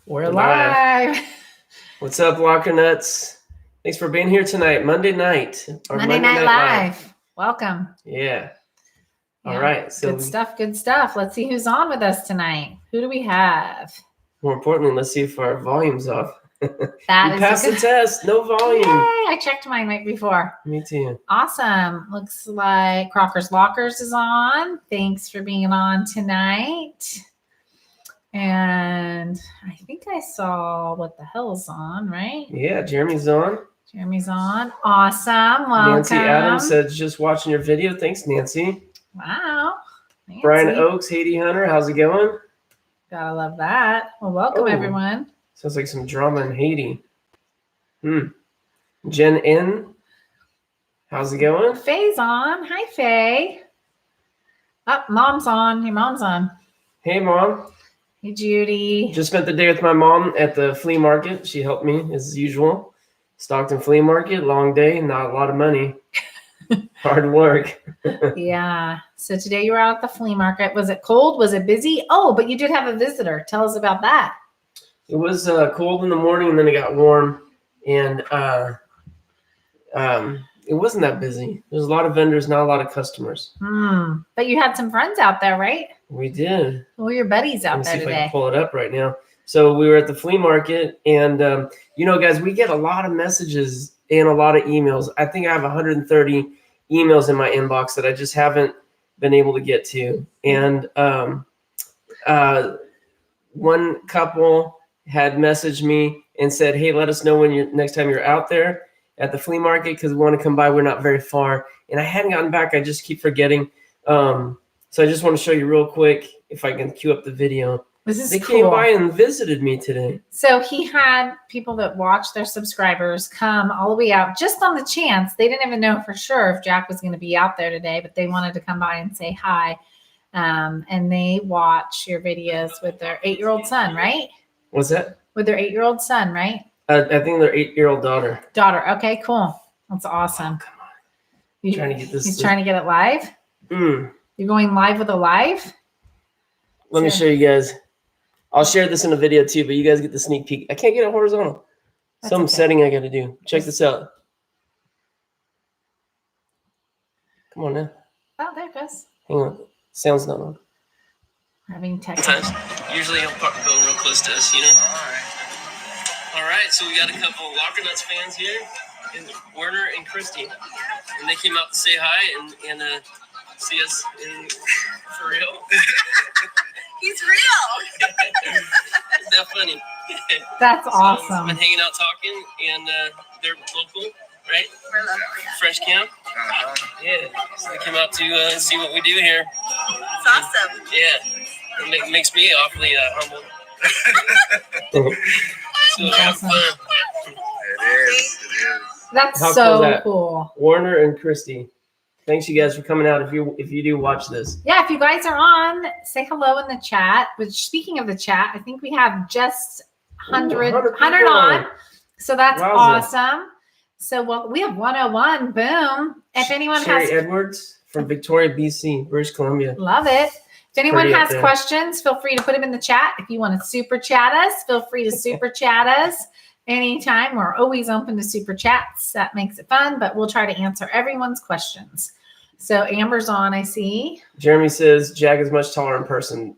We're live. What's up, lockernuts? Thanks for being here tonight, Monday night. Monday Night Live. Welcome. Yeah. All right. So good stuff. Good stuff. Let's see who's on with us tonight. Who do we have? More importantly, let's see if our volume's off. That you passed the test. No volume. Yay! I checked mine right before. Me too. Awesome. Looks like Crocker's Lockers is on. Thanks for being on tonight. And I think I saw What the Hell's on, right? Yeah, Jeremy's on. Jeremy's on. Awesome. Welcome. Nancy Adams said, just watching your video. Thanks, Nancy. Wow. Nancy. Brian Oakes, Haiti Hunter, how's it going? Gotta love that. Well, welcome, everyone. Sounds like some drama in Haiti. Jen N, how's it going? Faye's on. Hi, Faye. Oh, Mom's on. Hey, Mom's on. Hey, Mom. Hey, Judy. Just spent the day with my mom at the flea market. She helped me as usual. Stockton Flea Market, long day, not a lot of money. Hard work. Yeah. So today you were out at the flea market. Was it cold? Was it busy? Oh, but you did have a visitor. Tell us about that. It was cold in the morning, and then it got warm, and it wasn't that busy. There's a lot of vendors, not a lot of customers. But you had some friends out there, right? We did. Who are your buddies out there Let me see today? if I can pull it up right now. So we were at the flea market, and guys, we get a lot of messages and a lot of emails. I think I have 130 emails in my inbox that I just haven't been able to get to. And one couple had messaged me and said, "Hey, let us know when next time you're out there at the flea market because we want to come by. We're not very far." And I hadn't gotten back. I just keep forgetting. So I just want to show you real quick if I can cue up the video. They came by and visited me today. So he had people that watch their subscribers come all the way out just on the chance. They didn't even know for sure if Jack was going to be out there today, but they wanted to come by and say hi. And they watch your videos with their 8-year-old son, right? What's that? With their 8-year-old son, right? I think their 8-year-old daughter. Okay, cool. That's awesome. Oh, come on. He's trying to get this. He's trying to get it live? You're going live with a live? Let me show you guys. I'll share this in a video too, but you guys get the sneak peek. I can't get it horizontal. Some setting I got to do. Check this out. Come on now. Oh, there it goes. Hang on. Sound's not on. Having technical. Usually he'll go real close to us, you know? All right, so we got a couple of Lockernuts fans here, and Werner and Christy. And they came out to say hi and see us for real. He's real. Is that funny? That's awesome. I've been hanging out talking, and they're local, right? We're local, yeah. Fresh camp. Yeah. So they came out to see what we do here. It's awesome. Yeah. It makes me awfully humble. So Awesome. It is. That's How so cool is that? cool. Warner and Christy. Thanks, you guys, for coming out. If you do watch this, Yeah, if you guys are on, say hello in the chat. Which, speaking of the chat, I think we have just 100 on. So that's awesome. So we have 101. Boom. If anyone Sherry Edwards from Victoria, BC, British Columbia. Love it. If anyone has there. questions, feel free to put them in the chat. If you want to super chat us, feel free to super chat us anytime. We're always open to super chats. That makes it fun, but we'll try to answer everyone's questions. So Amber's on, I see. Jeremy says Jack is much taller in person.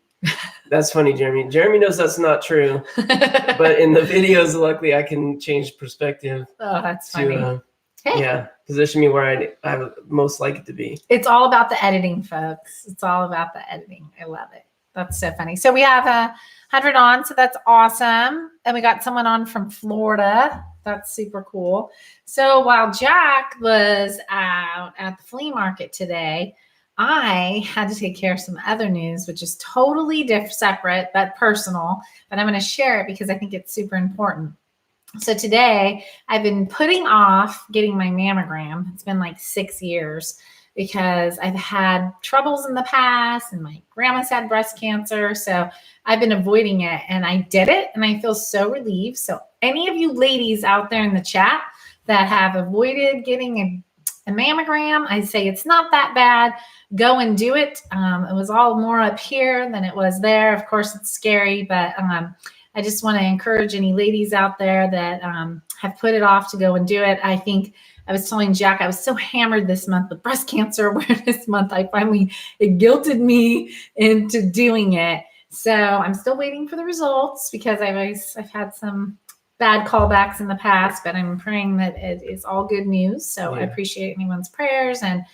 That's funny, Jeremy. Jeremy knows that's not true, but in the videos, luckily, I can change perspective. Oh, that's funny. Hey. Yeah, position me where I would most like it to be. It's all about the editing, folks. It's all about the editing. I love it. That's so funny. So we have 100 on, so that's awesome. And we got someone on from Florida. That's super cool. So while Jack was out at the flea market today, I had to take care of some other news, which is totally separate but personal. But I'm going to share it because I think it's super important. So today I've been putting off getting my mammogram. It's been like 6 years because I've had troubles in the past and my grandma's had breast cancer. So I've been avoiding it and I did it and I feel so relieved. So any of you ladies out there in the chat that have avoided getting a mammogram, I say it's not that bad. Go and do it. It was all more up here than it was there. Of course, it's scary, but I just want to encourage any ladies out there that have put it off to go and do it. I think I was telling Jack, I was so hammered this month with Breast Cancer Awareness Month. It guilted me into doing it. So I'm still waiting for the results because I've had some bad callbacks in the past, but I'm praying that it is all good news. So I appreciate anyone's prayers, and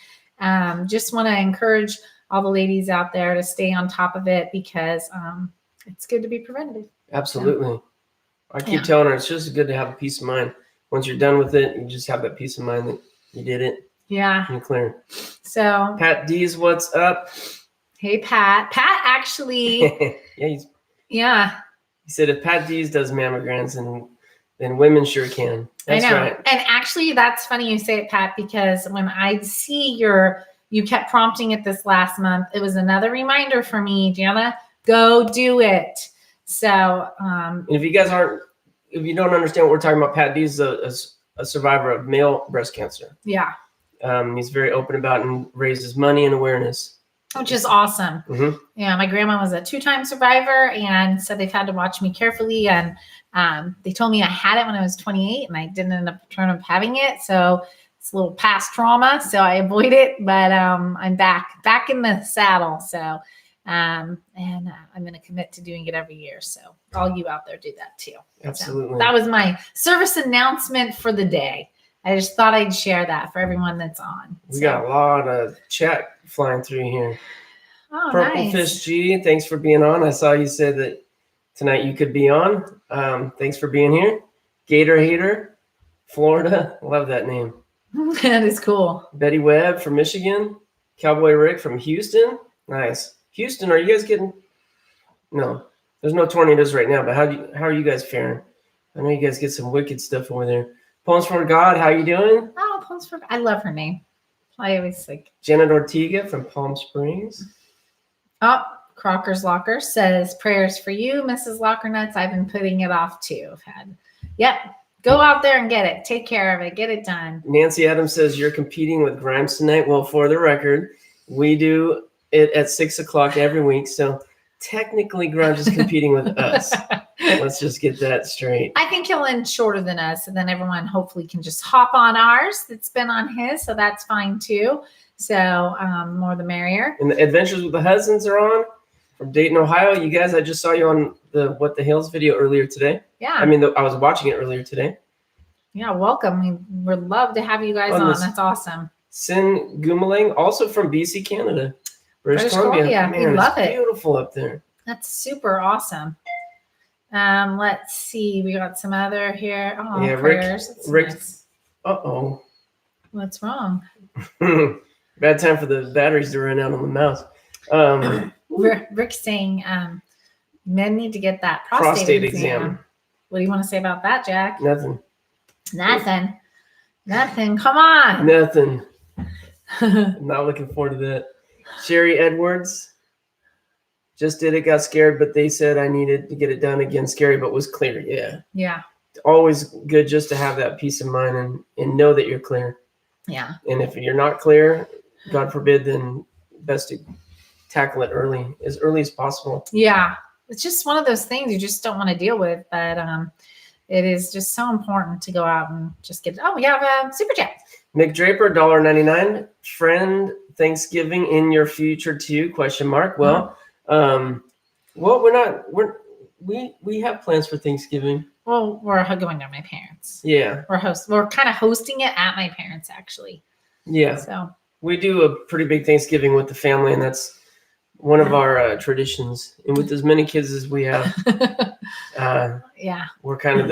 just want to encourage all the ladies out there to stay on top of it because it's good to be preventative. Absolutely. So, I keep telling her it's just good to have a peace of mind. Once you're done with it, you just have that peace of mind that you did it. Yeah. You're clear. So Pat D's, what's up? Hey, Pat. Pat actually. He said if Pat D's does mammograms, then women sure can. That's I know. Right. And actually, that's funny you say it, Pat, because when I see you kept prompting it this last month, it was another reminder for me, Jana, go do it. So, and if you don't understand what we're talking about, Pat D is a survivor of male breast cancer. Yeah. He's very open about it and raises money and awareness. Which is awesome. Mm-hmm. Yeah, my grandma was a 2-time survivor, and so they've had to watch me carefully. And they told me I had it when I was 28, and I didn't end up having it. So it's a little past trauma, so I avoid it. But I'm back in the saddle. So and I'm going to commit to doing it every year. So all you out there do that too. Absolutely. So that was my service announcement for the day. I just thought I'd share that for everyone that's on. We got a lot of chat flying through here. Oh, Purple nice. Fish G, thanks for being on. I saw you said that tonight you could be on. Thanks for being here. Gator Hater, Florida. Love that name. That is cool. Betty Webb from Michigan. Cowboy Rick from Houston. Nice. Houston, are you guys getting? No, there's no tornadoes right now, but how are you guys faring? I know you guys get some wicked stuff over there. Poems for God, how you doing? Oh, Poems for God. I love her name. I always like. Janet Ortega from Palm Springs. Oh, Crocker's Locker says prayers for you, Mrs. Lockernuts. I've been putting it off too. Go out there and get it. Take care of it. Get it done. Nancy Adams says you're competing with Grimes tonight. Well, for the record, we do it at 6:00 every week. So technically Grimes is competing with us. Let's just get that straight. I think he'll end shorter than us, and then everyone hopefully can just hop on ours that's been on his. So that's fine too. So more the merrier. And the Adventures with the Hudsons are on from Dayton, Ohio. You guys, I just saw you on the What the Hills video earlier today. Yeah. I mean, I was watching it earlier today. Yeah, welcome. We'd love to have you guys on. That's awesome. Sin Gumalang, also from BC, Canada. British Columbia. Man, we love it. Beautiful up there. That's super awesome. Let's see. We got some other here. Oh, yeah, prayers. Rick. Nice. Uh-oh. What's wrong? Bad time for the batteries to run out on the mouse. Rick's saying men need to get that prostate exam. What do you want to say about that, Jack? Nothing. Come on. Nothing. I'm not looking forward to that. Sherry Edwards. Just did it, got scared, but they said I needed to get it done again. Scary, but was clear. Yeah. Yeah. Always good just to have that peace of mind and know that you're clear. Yeah. And if you're not clear, God forbid, then best to tackle it as early as possible. Yeah. It's just one of those things you just don't want to deal with, but it is just so important to go out and just get. Oh, we have a super chat. Mick Draper, $1.99. Friend, Thanksgiving in your future too? ? Well, we have plans for Thanksgiving. Well, we're going to my parents. Yeah. We're kind of hosting it at my parents, actually. Yeah. So we do a pretty big Thanksgiving with the family, and that's one of our traditions. And with as many kids as we have, yeah, we're kind of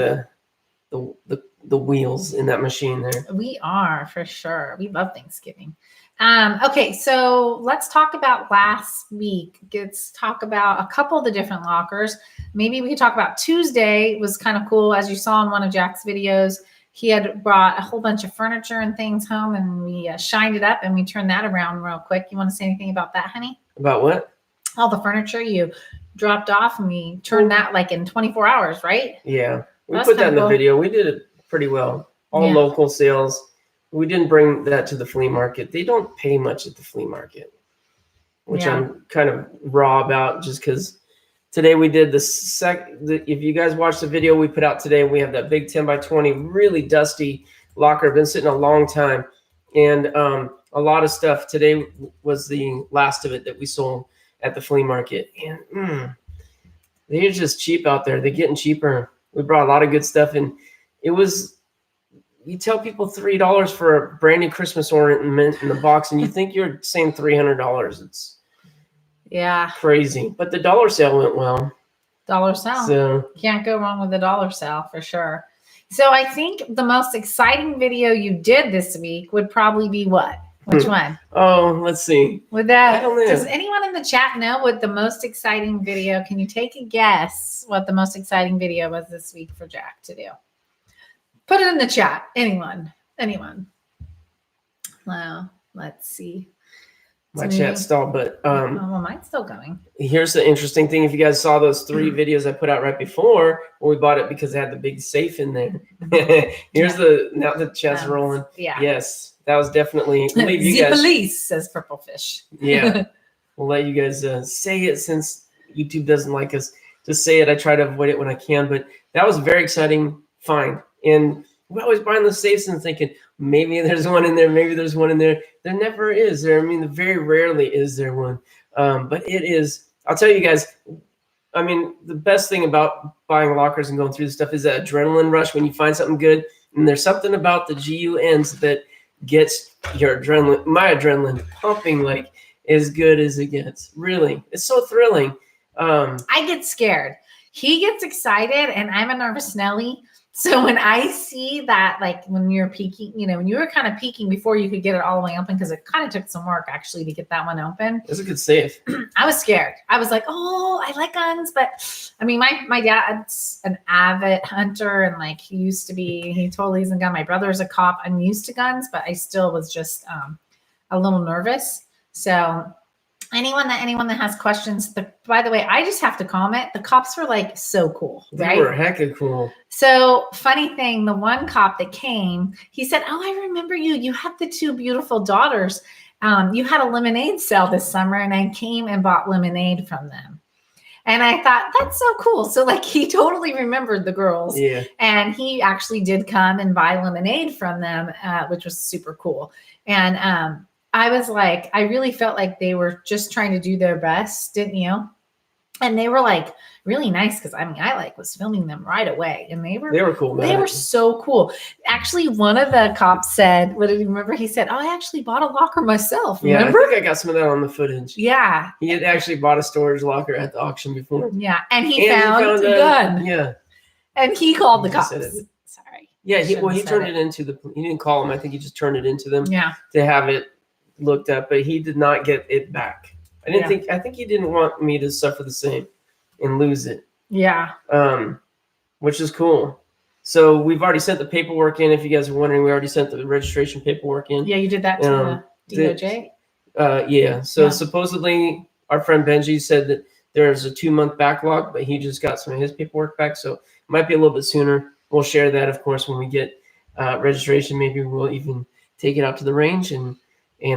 the wheels in that machine there. We are, for sure. We love Thanksgiving. Okay, so let's talk about last week. Let's talk about a couple of the different lockers. Maybe we could talk about Tuesday. It was kind of cool. As you saw in one of Jack's videos, he had brought a whole bunch of furniture and things home, and we shined it up, and we turned that around real quick. You want to say anything about that, honey? About what? All the furniture you dropped off, and we turned that like in 24 hours, right? Yeah. We put that in the video. We did it pretty well. All local sales. We didn't bring that to the flea market. They don't pay much at the flea market, which I'm kind of raw about just because today we did if you guys watched the video we put out today, we have that big 10 by 20, really dusty locker, been sitting a long time. And a lot of stuff. Today was the last of it that we sold at the flea market. And they're just cheap out there. They're getting cheaper. We brought a lot of good stuff in. It was, you tell people $3 for a brand new Christmas ornament in the box, and you think you're saying $300. It's crazy. But the dollar sale went well. Dollar sale. So can't go wrong with the dollar sale for sure. So I think the most exciting video you did this week would probably be what? Which one? Oh, let's see. With that, I don't know. does anyone in the chat know what the most exciting video? Can you take a guess what the most exciting video was this week for Jack to do? Put it in the chat. Anyone? Well, let's see. My chat stalled, but well, mine's still going. Here's the interesting thing. If you guys saw those 3 videos I put out right before, well, we bought it because it had the big safe in there. Here's now the chat's rolling. Yeah. Yes, that was definitely. We'll leave you guys. Police, says Purple Fish. Yeah, we'll let you guys say it since YouTube doesn't like us to say it. I try to avoid it when I can, but that was a very exciting find. And we're always buying those safes and thinking maybe there's one in there, maybe there's one in there. There never is. I mean, very rarely is there one. But it is. I'll tell you guys. I mean, the best thing about buying lockers and going through this stuff is that adrenaline rush when you find something good. And there's something about the GUNs that gets your adrenaline, my adrenaline pumping like as good as it gets. Really, it's so thrilling. I get scared. He gets excited, and I'm a nervous Nelly. So when I see that, like when you're peeking, when you were kind of peeking before you could get it all the way open, because it kind of took some work actually to get that one open. It's a good safe. I was scared. I was like, oh, I like guns. But I mean, my dad's an avid hunter, and like he totally isn't gun. My brother's a cop. I'm used to guns, but I still was just a little nervous. So anyone that has questions, by the way, I just have to comment. The cops were like so cool, right? They were heckin' cool. So funny thing, the one cop that came, he said, oh, I remember you. You had the 2 beautiful daughters. You had a lemonade sale this summer, and I came and bought lemonade from them. And I thought, that's so cool. So like he totally remembered the girls. Yeah. And he actually did come and buy lemonade from them, which was super cool. And I was like, I really felt like they were just trying to do their best, didn't you? And they were like really nice, because I mean, I was filming them right away, and they were cool. Man. They were so cool. Actually, one of the cops said, what did you remember? He said, oh, I actually bought a locker myself. Remember? Yeah, I think I got some of that on the footage. Yeah. He had actually bought a storage locker at the auction before. Yeah. And he found a gun. Yeah. And he called the cops. Sorry. Yeah. He turned it into he didn't call them. I think he just turned it into them. Yeah. To have it looked up, but he did not get it back. I think he didn't want me to suffer the same and lose it. Yeah. Which is cool. So we've already sent the paperwork in. If you guys are wondering, we already sent the registration paperwork in. Yeah, you did that to the DOJ? Yeah. So supposedly our friend Benji said that there's a 2-month backlog, but he just got some of his paperwork back. So it might be a little bit sooner. We'll share that, of course, when we get registration. Maybe we'll even take it out to the range and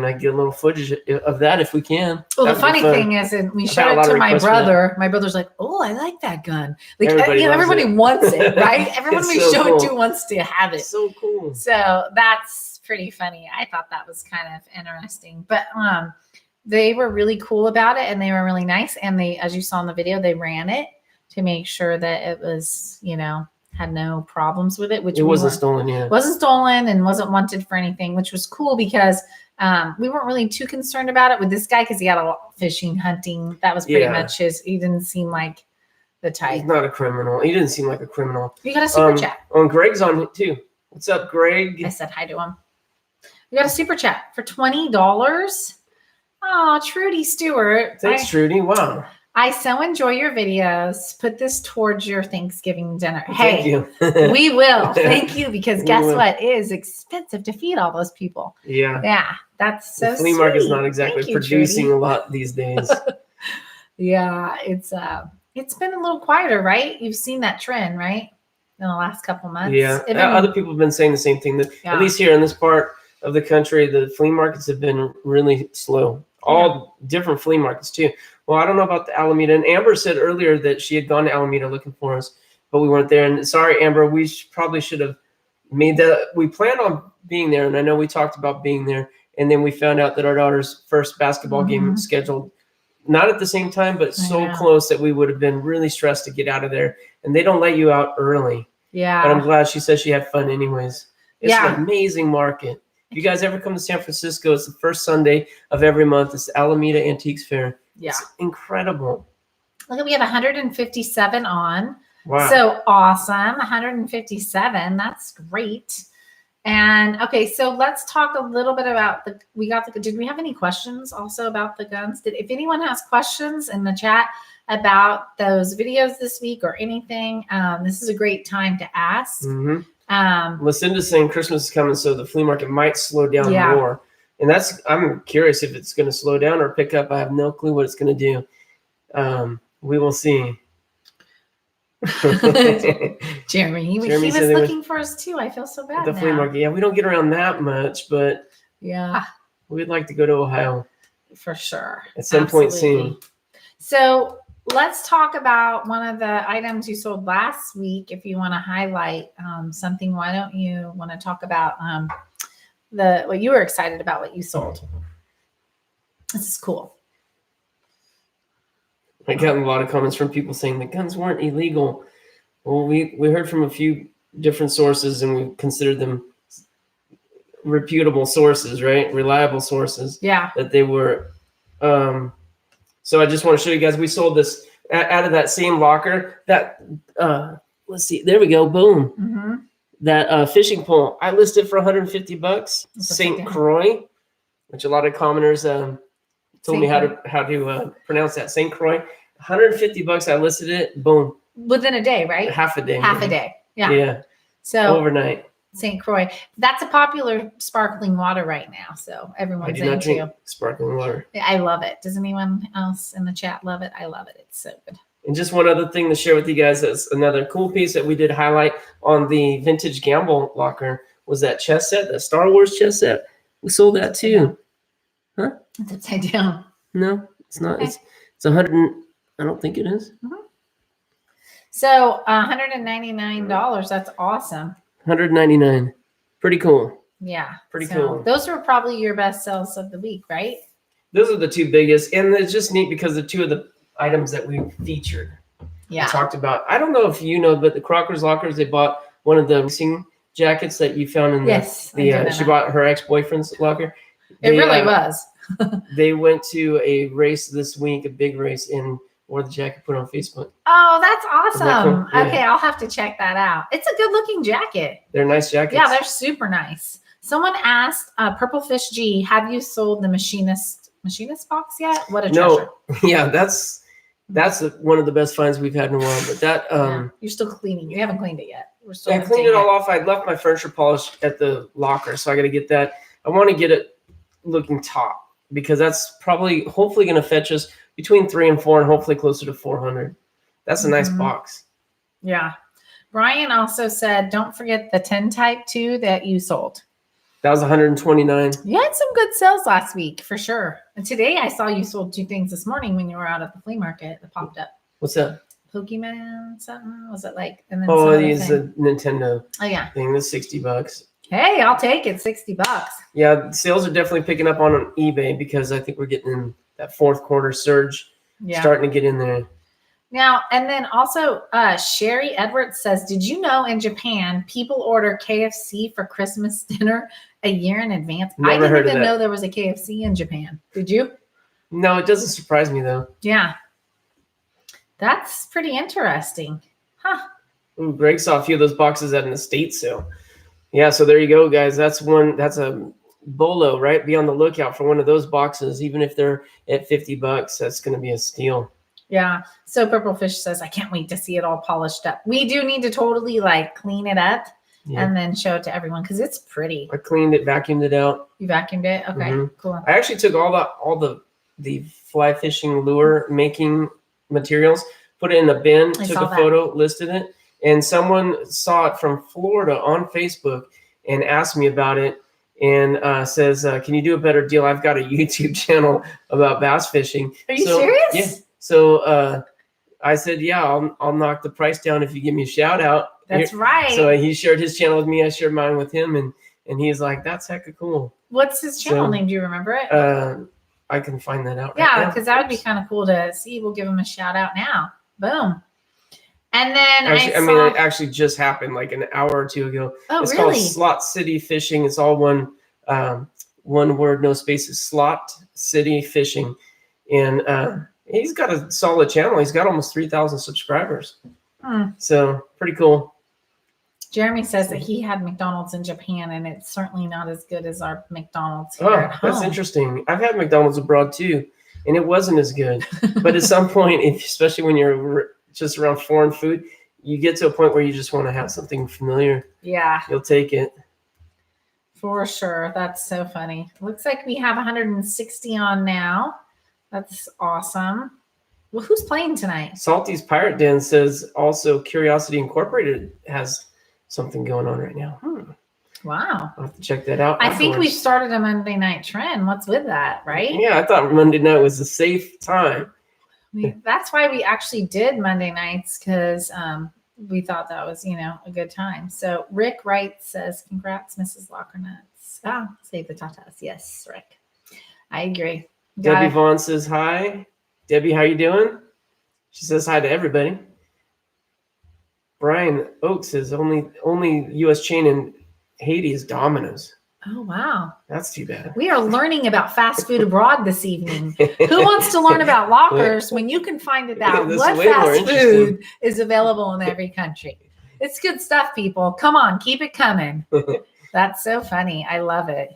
I get a little footage of that if we can. Well, the funny thing is, we showed it to my brother. My brother's like, "Oh, I like that gun." Like everybody wants it, right? Everyone we show it to wants to have it. So cool. So that's pretty funny. I thought that was kind of interesting, but they were really cool about it, and they were really nice. And they, as you saw in the video, they ran it to make sure that it was, had no problems with it. Which it wasn't stolen. Yeah, wasn't stolen and wasn't wanted for anything, which was cool because. We weren't really too concerned about it with this guy because he had a lot of fishing, hunting. That was pretty much his. He didn't seem like the type. He's not a criminal. He didn't seem like a criminal. You got a super chat. Greg's on it too. What's up, Greg? I said hi to him. We got a super chat for $20. Oh, Trudy Stewart. Thanks, Trudy. Wow. I so enjoy your videos. Put this towards your Thanksgiving dinner. Thank you. We will. Thank you, because guess what? It is expensive to feed all those people. Yeah. Yeah. That's so the flea market's not exactly producing a lot these days. Yeah, it's been a little quieter, right? You've seen that trend, right? In the last couple months. Yeah. Other people have been saying the same thing. That at least here in this part of the country, the flea markets have been really slow all different flea markets too. Well, I don't know about the Alameda. And Amber said earlier that she had gone to Alameda looking for us, but we weren't there. And sorry, Amber, we probably should have made that. We planned on being there, and I know we talked about being there. And then we found out that our daughter's first basketball game was scheduled not at the same time, but so close that we would have been really stressed to get out of there. And they don't let you out early. Yeah. But I'm glad she said she had fun anyways. It's an amazing market. If you guys ever come to San Francisco, it's the first Sunday of every month. It's the Alameda Antiques Fair. Yeah. It's incredible. Look, we have 157 on. Wow. So awesome. 157. That's great. And okay, so let's talk a little bit about did we have any questions also about the guns? If anyone has questions in the chat about those videos this week or anything, this is a great time to ask. Lucinda's saying Christmas is coming, so the flea market might slow down more. And I'm curious if it's going to slow down or pick up. I have no clue what it's going to do. We will see. Jeremy, he was looking for us too. I feel so bad. The flea market. Yeah, we don't get around that much, but we'd like to go to Ohio for sure at some point soon. So let's talk about one of the items you sold last week. If you want to highlight something, why don't you want to talk about what you were excited about, what you sold? This is cool. I got a lot of comments from people saying the guns weren't illegal. Well, we heard from a few different sources, and we considered them reputable sources, right? Reliable sources. Yeah. That they were. So I just want to show you guys. We sold this out of that same locker. That let's see. There we go. Boom. That fishing pole. I listed for $150. St. Croix, which a lot of commenters told me how to pronounce that. St. Croix. $150. I listed it. Boom. Within a day, right? Half a day. Half a day. Yeah. Yeah. So overnight. St. Croix. That's a popular sparkling water right now. So everyone's I do not drink sparkling water. I love it. Does anyone else in the chat love it? I love it. It's so good. And just one other thing to share with you guys, that's another cool piece that we did highlight on the vintage gamble locker was that chess set, that Star Wars chess set. We sold that too. Huh? It's upside down. No, it's not. Okay. It's 100. I don't think it is. So $199. That's awesome. $199. Pretty cool. Yeah. Pretty cool. Those were probably your best sales of the week, right? Those are the two biggest. And it's just neat because the two of the items that we featured. Yeah. We talked about. I don't know if you know, but the Crockers Lockers, they bought one of the racing jackets that you found in the she bought her ex-boyfriend's locker. It really was. They went to a race this week, a big race, and wore the jacket, put it on Facebook. Oh, that's awesome. Cool? Okay, I'll have to check that out. It's a good looking jacket. They're nice jackets. Yeah, they're super nice. Someone asked, Purple Fish G, have you sold the machinist box yet? What a treasure. Yeah, that's one of the best finds we've had in a while. But that you're still cleaning. You haven't cleaned it yet. I cleaned it all off. I left my furniture polished at the locker, so I got to get that. I want to get it looking top because that's hopefully going to fetch us between 3 and 4 and hopefully closer to 400. That's a nice box. Yeah. Brian also said, don't forget the 10 type 2 that you sold. That was 129. You had some good sales last week for sure. And today I saw you sold 2 things this morning when you were out at the flea market that popped up. What's that? Pokemon something? Was it like? And then it's a Nintendo thing. That's $60. Hey, I'll take it. $60. Yeah, sales are definitely picking up on eBay because I think we're getting in that fourth quarter surge, starting to get in there. Now, and then also Sherry Edwards says, did you know in Japan, people order KFC for Christmas dinner a year in advance? I didn't even know there was a KFC in Japan. Did you? No, it doesn't surprise me though. Yeah. That's pretty interesting. Huh. Ooh, Greg saw a few of those boxes at an estate sale. Yeah, so there you go, guys. That's a bolo, right? Be on the lookout for one of those boxes. Even if they're at $50, that's going to be a steal. Yeah. So Purple Fish says, I can't wait to see it all polished up. We do need to totally clean it up and then show it to everyone because it's pretty. I cleaned it, vacuumed it out. You vacuumed it? Okay, cool. I actually took all the fly fishing lure making materials, put it in a bin, took a photo, listed it. And someone saw it from Florida on Facebook and asked me about it. and says, "Can you do a better deal? I've got a YouTube channel about bass fishing." Are you serious? Yeah. So I said, "Yeah, I'll knock the price down if you give me a shout out." That's right. So he shared his channel with me. I shared mine with him, and he's like, "That's hecka cool." What's his channel So, name? Do you remember it? I can find that out. Yeah, right now. because that would be kind of cool to see. We'll give him a shout out now. Boom. And then Actually, it actually just happened like an hour or two ago. Oh, it's really? called Slot City Fishing. It's all one word, no spaces. Slot City Fishing, and he's got a solid channel. He's got almost 3,000 subscribers. So pretty cool. Jeremy says that he had McDonald's in Japan, and it's certainly not as good as our McDonald's here at home. That's interesting. I've had McDonald's abroad too, and it wasn't as good. But at some point, especially when you're just around foreign food, you get to a point where you just want to have something familiar. Yeah. You'll take it. For sure. That's so funny. Looks like we have 160 on now. That's awesome. Well, who's playing tonight? Salty's Pirate Den says also Curiosity Incorporated has something going on right now. Wow. I'll have to check that out. I think afterwards. we've started a Monday night trend. What's with that, right? Yeah, I thought Monday night was a safe time. That's why we actually did Monday nights, because we thought that was, a good time. So Rick Wright says, "Congrats, Mrs. Lockernuts." Save the tatas. Yes, Rick. I agree. Debbie Vaughn says hi. Debbie, how you doing? She says hi to everybody. Brian Oakes says only U.S. chain in Haiti is Domino's. Oh, wow. That's too bad. We are learning about fast food abroad this evening. Who wants to learn about lockers when you can find out That's what way more fast interesting. food is available in every country? It's good stuff, people. Come on, keep it coming. That's so funny. I love it.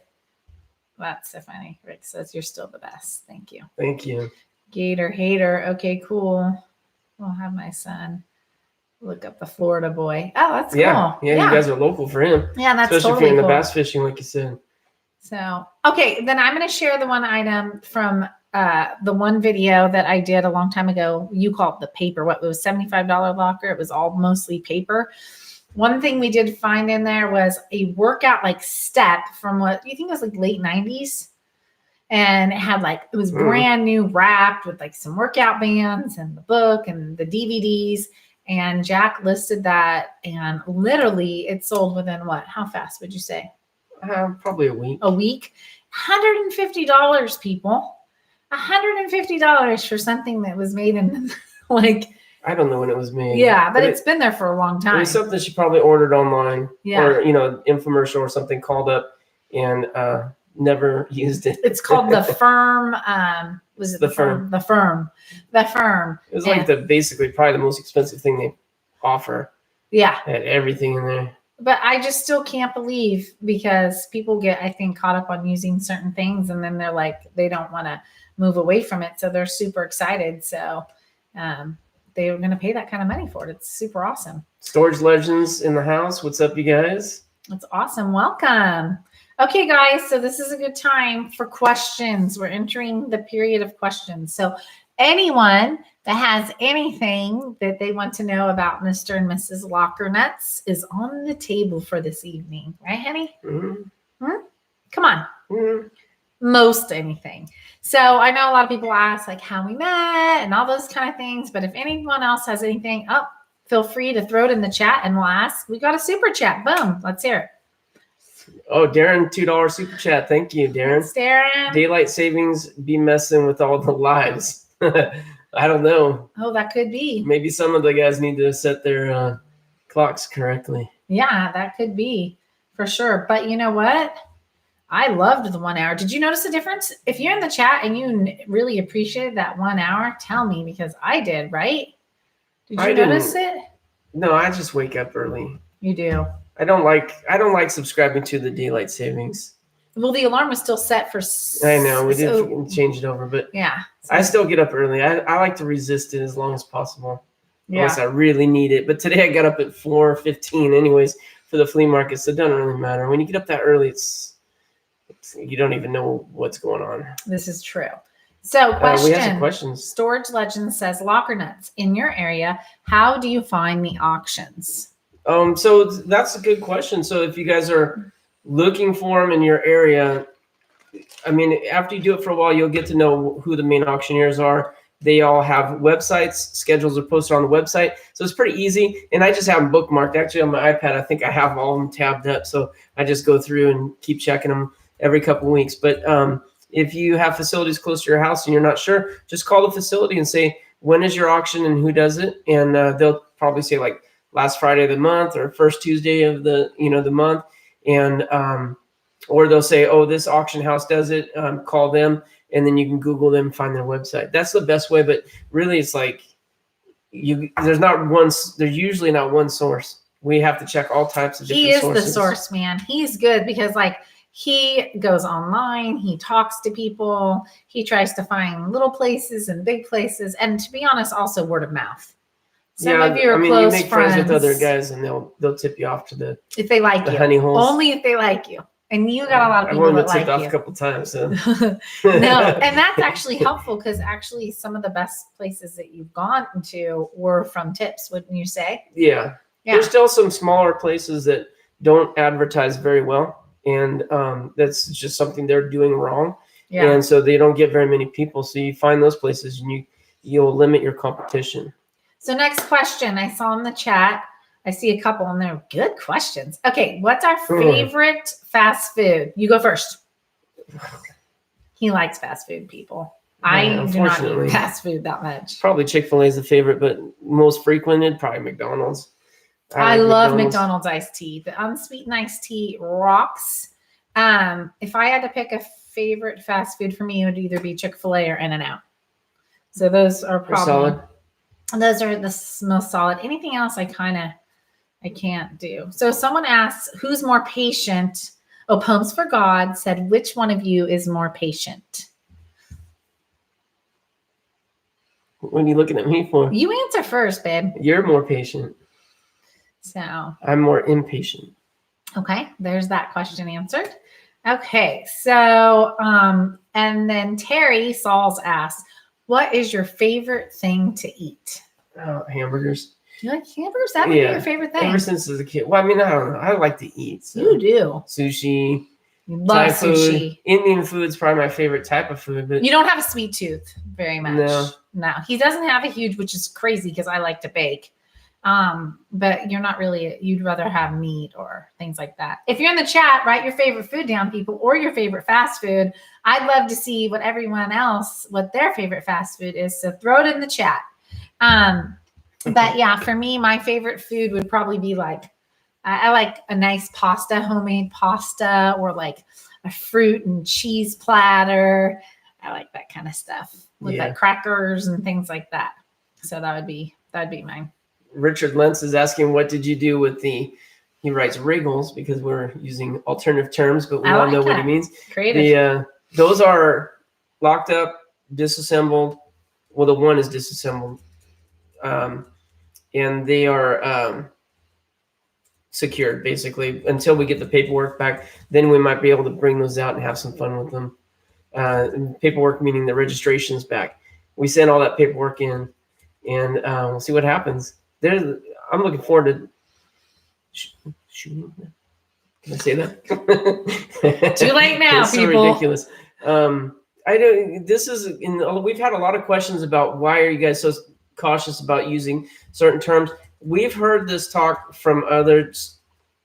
That's so funny. Rick says you're still the best. Thank you. Thank you. Gator hater. Okay, cool. We'll have my son look up the Florida boy. Oh, that's cool. Yeah, you guys are local for him. Yeah, that's especially totally if you're into cool. bass fishing, like you said. So, okay, then I'm going to share the one item from the one video that I did a long time ago. You call it the paper. What, it was $75 locker. It was all mostly paper. One thing we did find in there was a workout like step from what you think was like late 90s. And it had it was brand new, wrapped with like some workout bands and the book and the DVDs. And Jack listed that, and literally it sold within what? How fast would you say? Probably a week. A week. $150, people. $150 for something that was made in I don't know when it was made. Yeah, but it's been there for a long time. It was something she probably ordered online. Yeah. Or, infomercial or something, called up and never used it. It's called the Firm. Was it The Firm? The Firm. The Firm. It was like basically probably the most expensive thing they offer. Yeah. It had everything in there. But I just still can't believe, because people get, I think, caught up on using certain things, and then they're like, they don't want to move away from it. So they're super excited. So they're going to pay that kind of money for it. It's super awesome. Storage Legends in the house. What's up, you guys? That's awesome. Welcome. Okay, guys. So this is a good time for questions. We're entering the period of questions. So anyone that has anything that they want to know about Mr. and Mrs. Lockernuts is on the table for this evening. Right, honey? Mm-hmm. Come on. Mm-hmm. Most anything. So I know a lot of people ask how we met and all those kind of things. But if anyone else has anything, feel free to throw it in the chat and we'll ask. We got a super chat. Boom. Let's hear it. Oh, Darren, $2 super chat. Thank you, Darren. Thanks, Darren. Daylight savings be messing with all the lives. I don't know. Oh, that could be. Maybe some of the guys need to set their clocks correctly. Yeah, that could be for sure. But you know what? I loved the 1 hour. Did you notice a difference? If you're in the chat and you really appreciated that 1 hour, tell me, because I did, right? Did you notice it? No, I just wake up early. You do. I don't like subscribing to the daylight savings. Well, the alarm was still set for. I know we did change it over, but yeah, I still get up early. I like to resist it as long as possible, unless yeah. I really need it. But today I got up at 4:15, anyways, for the flea market, so it doesn't really matter. When you get up that early, it's you don't even know what's going on. This is true. So, question. We have some questions. Storage Legend says, Lockernuts, in your area, how do you find the auctions? So that's a good question. So if you guys are looking for them in your area. I mean, after you do it for a while, you'll get to know who the main auctioneers are. They all have websites. Schedules are posted on the website. So it's pretty easy. And I just have them bookmarked. Actually, on my iPad, I think I have all of them tabbed up. So I just go through and keep checking them every couple of weeks. But if you have facilities close to your house and you're not sure, just call the facility and say, when is your auction and who does it? And they'll probably say like last Friday of the month or first Tuesday of the month. And or they'll say, oh, this auction house does it. Call them, and then you can Google them and find their website. That's the best way. But really, it's like there's usually not one source. We have to check all types of different sources. He is the source, man. He's good because he goes online, he talks to people, he tries to find little places and big places, and to be honest, also word of mouth. Some of your close you make friends with other guys, and they'll tip you off to if they like you. Honey holes. Only if they like you. And you got a lot of people that like you. I've only been tipped off a couple times. So. No, and that's actually helpful because actually some of the best places that you've gone to were from tips, wouldn't you say? Yeah. There's still some smaller places that don't advertise very well, and that's just something they're doing wrong. Yeah. And so they don't get very many people. So you find those places, and you'll limit your competition. So next question I saw in the chat. I see a couple and they're good questions. Okay, what's our favorite fast food? You go first. He likes fast food, people. I do not eat fast food that much. Probably Chick-fil-A is the favorite, but most frequented, probably McDonald's. I love McDonald's iced tea. The unsweetened iced tea rocks. If I had to pick a favorite fast food for me, it would either be Chick-fil-A or In-N-Out. So those are probably solid. Those are the most solid. Anything else I can't do. So someone asks, who's more patient? Oh, Poems for God said, which one of you is more patient? What are you looking at me for? You answer first, babe. You're more patient. So I'm more impatient. Okay, there's that question answered. Okay, so and then Terry Sauls asks, what is your favorite thing to eat? Oh, hamburgers. You like hamburgers? That would be your favorite thing. Ever since as a kid. Well, I mean, I don't know. I like to eat. So. You do. Sushi. You love Thai sushi. Food. Indian food's probably my favorite type of food. But you don't have a sweet tooth very much. No. He doesn't have a huge, which is crazy because I like to bake. But you're not really, you'd rather have meat or things like that. If you're in the chat, write your favorite food down, people, or your favorite fast food. I'd love to see what their favorite fast food is. So throw it in the chat. But yeah, for me, my favorite food would probably be I like a nice pasta, homemade pasta, or like a fruit and cheese platter. I like that kind of stuff with like crackers and things like that. So that'd be mine. Richard Lentz is asking, what did you do with he writes wriggles because we're using alternative terms, but we all know what he means. Creative. Those are locked up, disassembled. Well, the one is disassembled. And they are secured basically until we get the paperwork back. Then we might be able to bring those out and have some fun with them. Paperwork meaning the registration's back. We send all that paperwork in, and we'll see what happens. I'm looking forward to shooting. Can I say that? Too late now, it's people. So ridiculous. I don't. We've had a lot of questions about why are you guys so cautious about using certain terms. We've heard this talk from other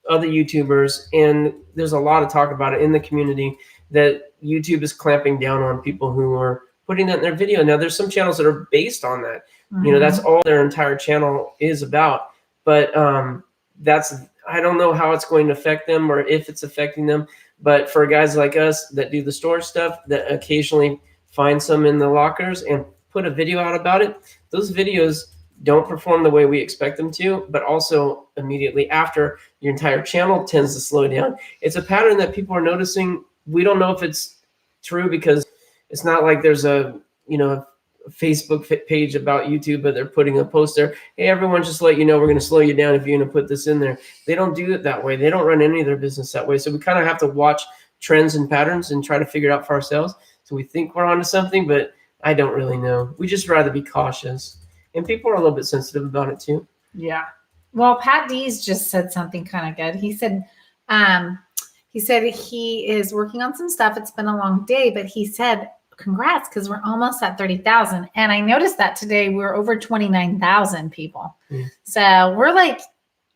YouTubers, and there's a lot of talk about it in the community that YouTube is clamping down on people who are putting that in their video. Now, there's some channels that are based on that. Mm-hmm. That's all their entire channel is about. But I don't know how it's going to affect them or if it's affecting them. But for guys like us that do the store stuff, that occasionally find some in the lockers and put a video out about it, those videos don't perform the way we expect them to, but also immediately after, your entire channel tends to slow down. It's a pattern that people are noticing. We don't know if it's true because it's not like there's a Facebook page about YouTube, but they're putting a post there. Hey, everyone, just let you know, we're going to slow you down if you're going to put this in there. They don't do it that way. They don't run any of their business that way. So we kind of have to watch trends and patterns and try to figure it out for ourselves. So we think we're onto something, but I don't really know. We just rather be cautious. And people are a little bit sensitive about it too. Yeah. Well, Pat Dees just said something kind of good. He said He said he is working on some stuff. It's been a long day, but he said, congrats, because we're almost at 30,000. And I noticed that today we're over 29,000 people. Mm. So we're like,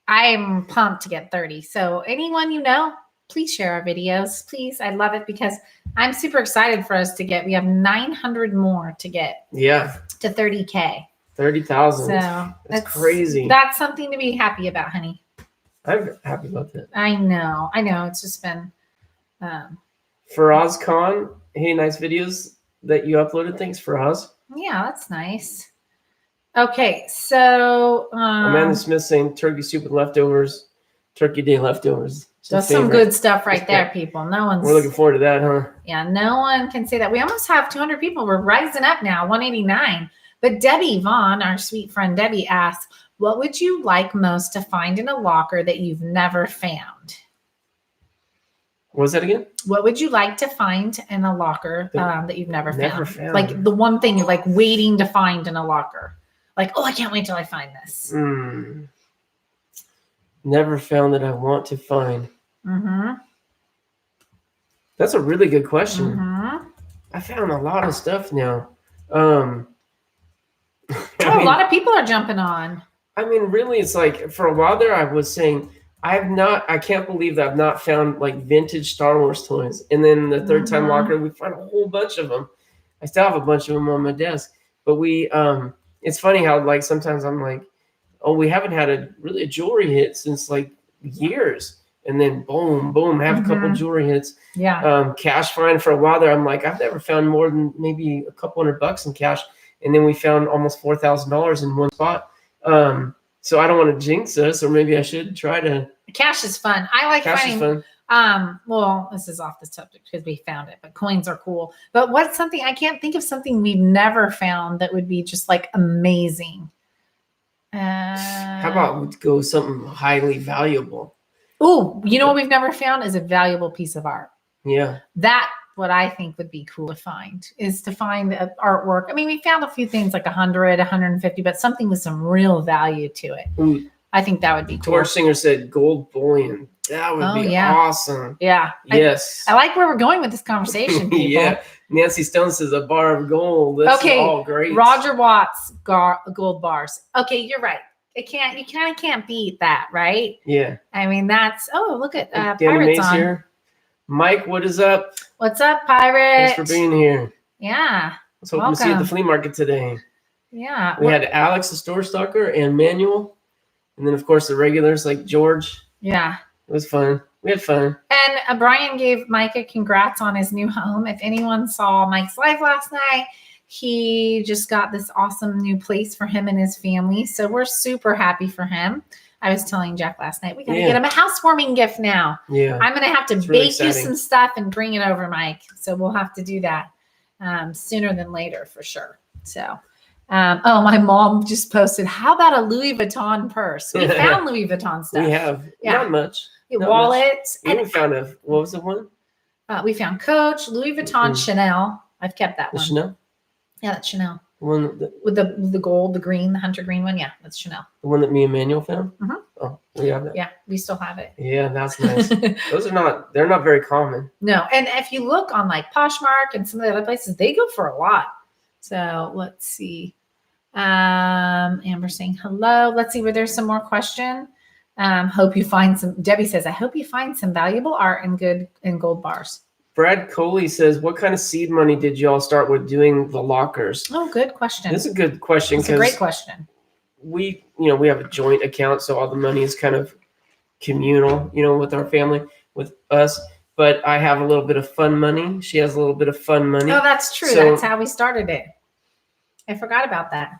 I'm pumped to get 30. So anyone you know, please share our videos. Please. I love it because I'm super excited for us to get, we have 900 more to get to 30K. 30,000. So that's crazy. That's something to be happy about, honey. I'm happy about that. I know. It's just been. Faraz Khan, hey, nice videos that you uploaded. Thanks, Faraz. Yeah, that's nice. Okay, so Amanda Smith saying turkey soup with leftovers, Turkey Day leftovers. That's some good stuff right there, people. We're looking forward to that, huh? Yeah, no one can say that. We almost have 200 people. We're rising up now, 189. But Debbie Vaughn, our sweet friend Debbie, asks, what would you like most to find in a locker that you've never found? What was that again? What would you like to find in a locker that you've never found? Like the one thing you're like waiting to find in a locker. Like, oh, I can't wait till I find this. Never found that I want to find. Mm-hmm. That's a really good question. Mm-hmm. I found a lot of stuff now. A lot of people are jumping on. I mean, really, it's like for a while there, I was saying I can't believe that I've not found like vintage Star Wars toys. And then the third time locker, we found a whole bunch of them. I still have a bunch of them on my desk. But it's funny how like sometimes I'm like, oh, we haven't had a jewelry hit since like years. And then boom, boom, have a couple jewelry hits. Yeah. Cash find for a while there. I'm like, I've never found more than maybe a couple $100 in cash. And then we found almost $4,000 in one spot. So I don't want to jinx us, or maybe I should try to. Cash is fun. I like cash finding. Is fun. Well, this is off the subject because we found it, but coins are cool. But what's something I can't think of something we've never found that would be just like amazing. How about we go something highly valuable? Oh, you know what we've never found is a valuable piece of art. Yeah. That what I think would be cool to find is to find artwork. I mean, we found a few things like 100, 150, but something with some real value to it. Ooh. I think that would be cool. Torch Singer said gold bullion. That would be awesome. Yeah. Yes. I like where we're going with this conversation, people. Yeah. Nancy Stone says a bar of gold. That's all great. Roger Watts gold bars. Okay, you're right. You kind of can't beat that, right? Yeah. I mean, that's look at Danny Pirates Mace on. Here. Mike, what is up? What's up, Pirate? Thanks for being here. Yeah. Let's hope to see you at the flea market today. Yeah. We had Alex, the store stalker, and Manuel. And then, of course, the regulars like George. Yeah. It was fun. We had fun. And Brian gave Mike a congrats on his new home. If anyone saw Mike's live last night, he just got this awesome new place for him and his family. So we're super happy for him. I was telling Jack last night, we got to get him a housewarming gift now. Yeah. I'm going to have to bake you some stuff and bring it over, Mike. So we'll have to do that sooner than later for sure. So, my mom just posted, how about a Louis Vuitton purse? We found Louis Vuitton stuff. We have. Not much. Wallets. Much. And we found what was the one? We found Coach, Louis Vuitton, Chanel. I've kept that one. Chanel? Yeah, that's Chanel. One with the gold, the green, the hunter green one. Yeah, that's Chanel. The one that me and Manuel found? Mm-hmm. Oh, we have that. Yeah, we still have it. Yeah, that's nice. They're not very common. No, and if you look on like Poshmark and some of the other places, they go for a lot. So let's see. Amber saying hello. Let's see where there's some more question. Hope you find some. Debbie says, I hope you find some valuable art and gold bars. Brad Coley says, what kind of seed money did you all start with doing the lockers? Oh, good question. This is a good question. It's a great question. We have a joint account, so all the money is kind of communal, with our family, with us. But I have a little bit of fun money. She has a little bit of fun money. Oh, that's true. So, that's how we started it. I forgot about that.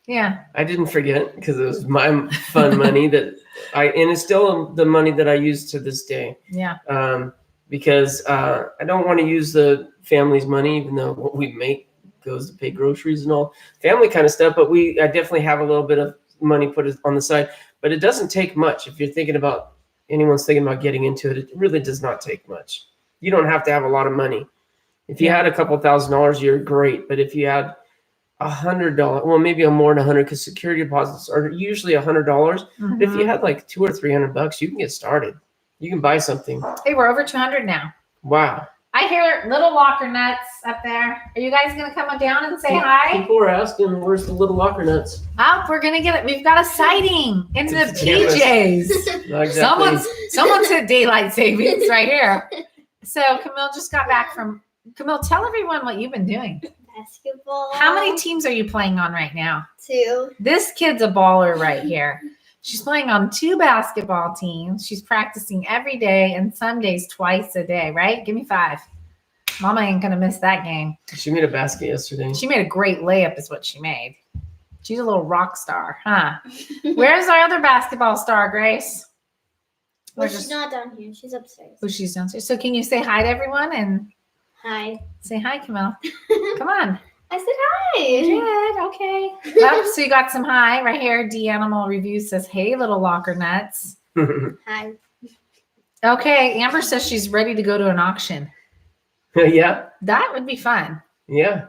Yeah. I didn't forget because it was my fun money and it's still the money that I use to this day. Yeah. Because I don't want to use the family's money, even though what we make goes to pay groceries and all family kind of stuff. But I definitely have a little bit of money put on the side. But it doesn't take much. If anyone's thinking about getting into it, it really does not take much. You don't have to have a lot of money. If you had a couple $1,000s, you're great. But if you had $100, well, maybe more than 100, because security deposits are usually $100. Mm-hmm. But if you had like $200 or $300, you can get started. You can buy something. Hey, we're over 200 now. Wow. I hear little locker nuts up there. Are you guys going to come on down and say hi? People are asking, where's the little locker nuts? Oh, we're going to get it. We've got a sighting in the PJs. Not exactly. Someone's hit daylight savings right here. So Camille just got back from, Camille, tell everyone what you've been doing. Basketball. How many teams are you playing on right now? 2. This kid's a baller right here. She's playing on 2 basketball teams. She's practicing every day and some days twice a day, right? Give me 5. Mama ain't going to miss that game. She made a basket yesterday. She made a great layup is what she made. She's a little rock star, huh? Where's our other basketball star, Grace? Well, she's not down here. She's upstairs. Oh, she's downstairs. So can you say hi to everyone and Hi. say hi, Camille? Come on. I said hi. Good. Okay. Yep, so you got some hi right here. D Animal Review says, hey, little locker nuts. Hi. Okay. Amber says she's ready to go to an auction. Yeah. That would be fun. Yeah.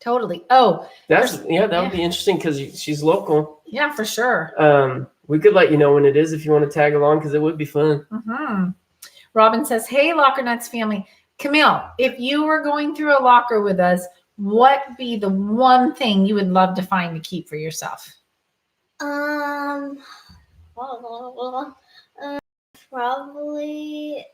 Totally. Oh, That would be interesting because she's local. yeah, for sure. We could let you know when it is if you want to tag along because it would be fun. Mm-hmm. Robin says, hey, Locker Nuts family. Camille, if you were going through a locker with us, what would be the one thing you would love to find to keep for yourself? Probably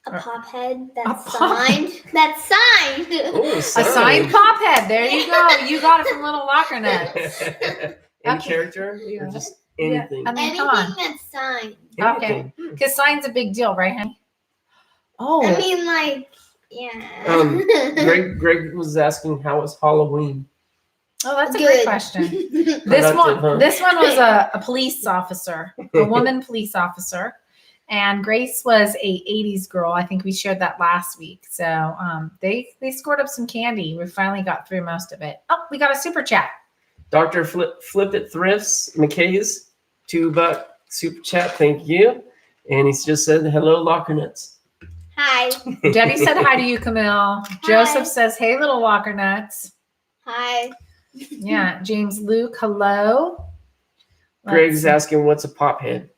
a pop head that's signed. That's signed. Ooh, A signed pop head. There you go. You got it from Little Locker Nuts. Any Okay. character or just anything? I mean, Anything come on. that's signed. Okay. Because sign's a big deal, right, honey? Oh. I mean, like, yeah. Greg was asking how was Halloween. Oh, that's a Good. great question. This Productive, huh? this one was a police officer, a woman police officer, and Grace was a 80s girl. I think we shared that last week. So they scored up some candy. We finally got through most of it. Oh, we got a super chat. Dr. Flip It Thrifts McKay's $2 super chat. Thank you. And he's just said hello, Locker Nuts. Hi. Debbie said hi to you, Camille. Joseph says, hey, little Locker Nuts. Hi. Yeah. James Luke, hello. Greg's asking what's a pop head?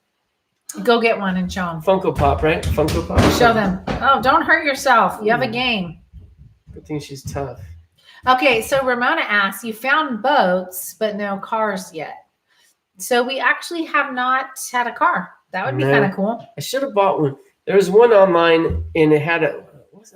Go get one and show them. Funko Pop, right? Funko Pop. Show them. Oh, don't hurt yourself. You have a game. Good thing she's tough. Okay, so Ramona asks, you found boats, but no cars yet. So we actually have not had a car. That would be No. kind of cool. I should have bought one. There was one online and it had a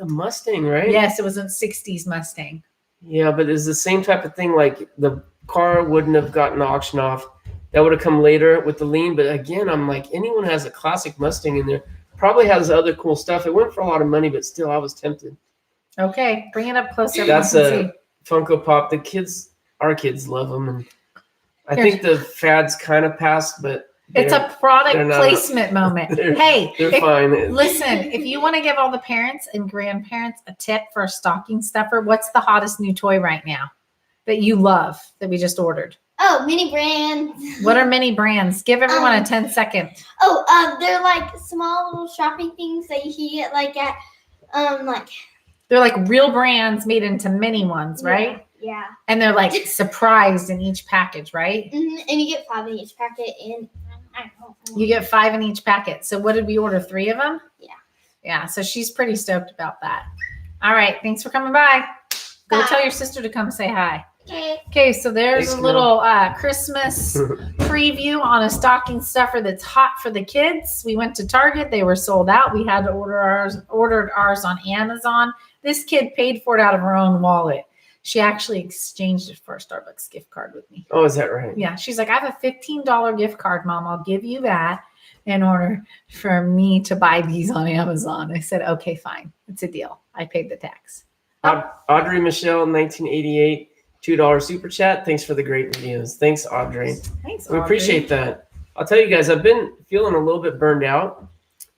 Mustang, right? Yes, it was a 60s Mustang. Yeah, but it's the same type of thing. Like the car wouldn't have gotten auctioned off. That would have come later with the lien. But again, I'm like, anyone has a classic Mustang in there probably has other cool stuff. It went for a lot of money, but still, I was tempted. Okay, bring it up closer. That's everyone can a Funko Pop. Our kids love them, and I Here's- think the fad's kind of passed, but It's they're- a product they're not- placement moment. they're- Hey, they're fine. listen, if you want to give all the parents and grandparents a tip for a stocking stuffer, what's the hottest new toy right now that you love that we just ordered? Oh, mini brands. What are many brands? Give everyone a 10-second. Oh, they're like small little shopping things that you can get like at like They're like real brands made into mini ones, right? Yeah. And they're like surprised in each package, right? And you get 5 in each packet, and I don't know. You get 5 in each packet. So what did we order? 3 of them? Yeah. Yeah. So she's pretty stoked about that. All right. Thanks for coming by. Go Bye. tell your sister to come say hi. Okay. Okay. So there's Thanks, a little Christmas preview on a stocking stuffer that's hot for the kids. We went to Target. They were sold out. We had to ordered ours on Amazon. This kid paid for it out of her own wallet. She actually exchanged it for a Starbucks gift card with me. Oh, is that right? Yeah, she's like, I have a $15 gift card, Mom. I'll give you that in order for me to buy these on Amazon. I said, okay, fine. It's a deal. I paid the tax. Audrey Michelle, 1988, $2 super chat. Thanks for the great videos. Thanks, Audrey. Thanks, We Audrey. appreciate that. I'll tell you guys, I've been feeling a little bit burned out,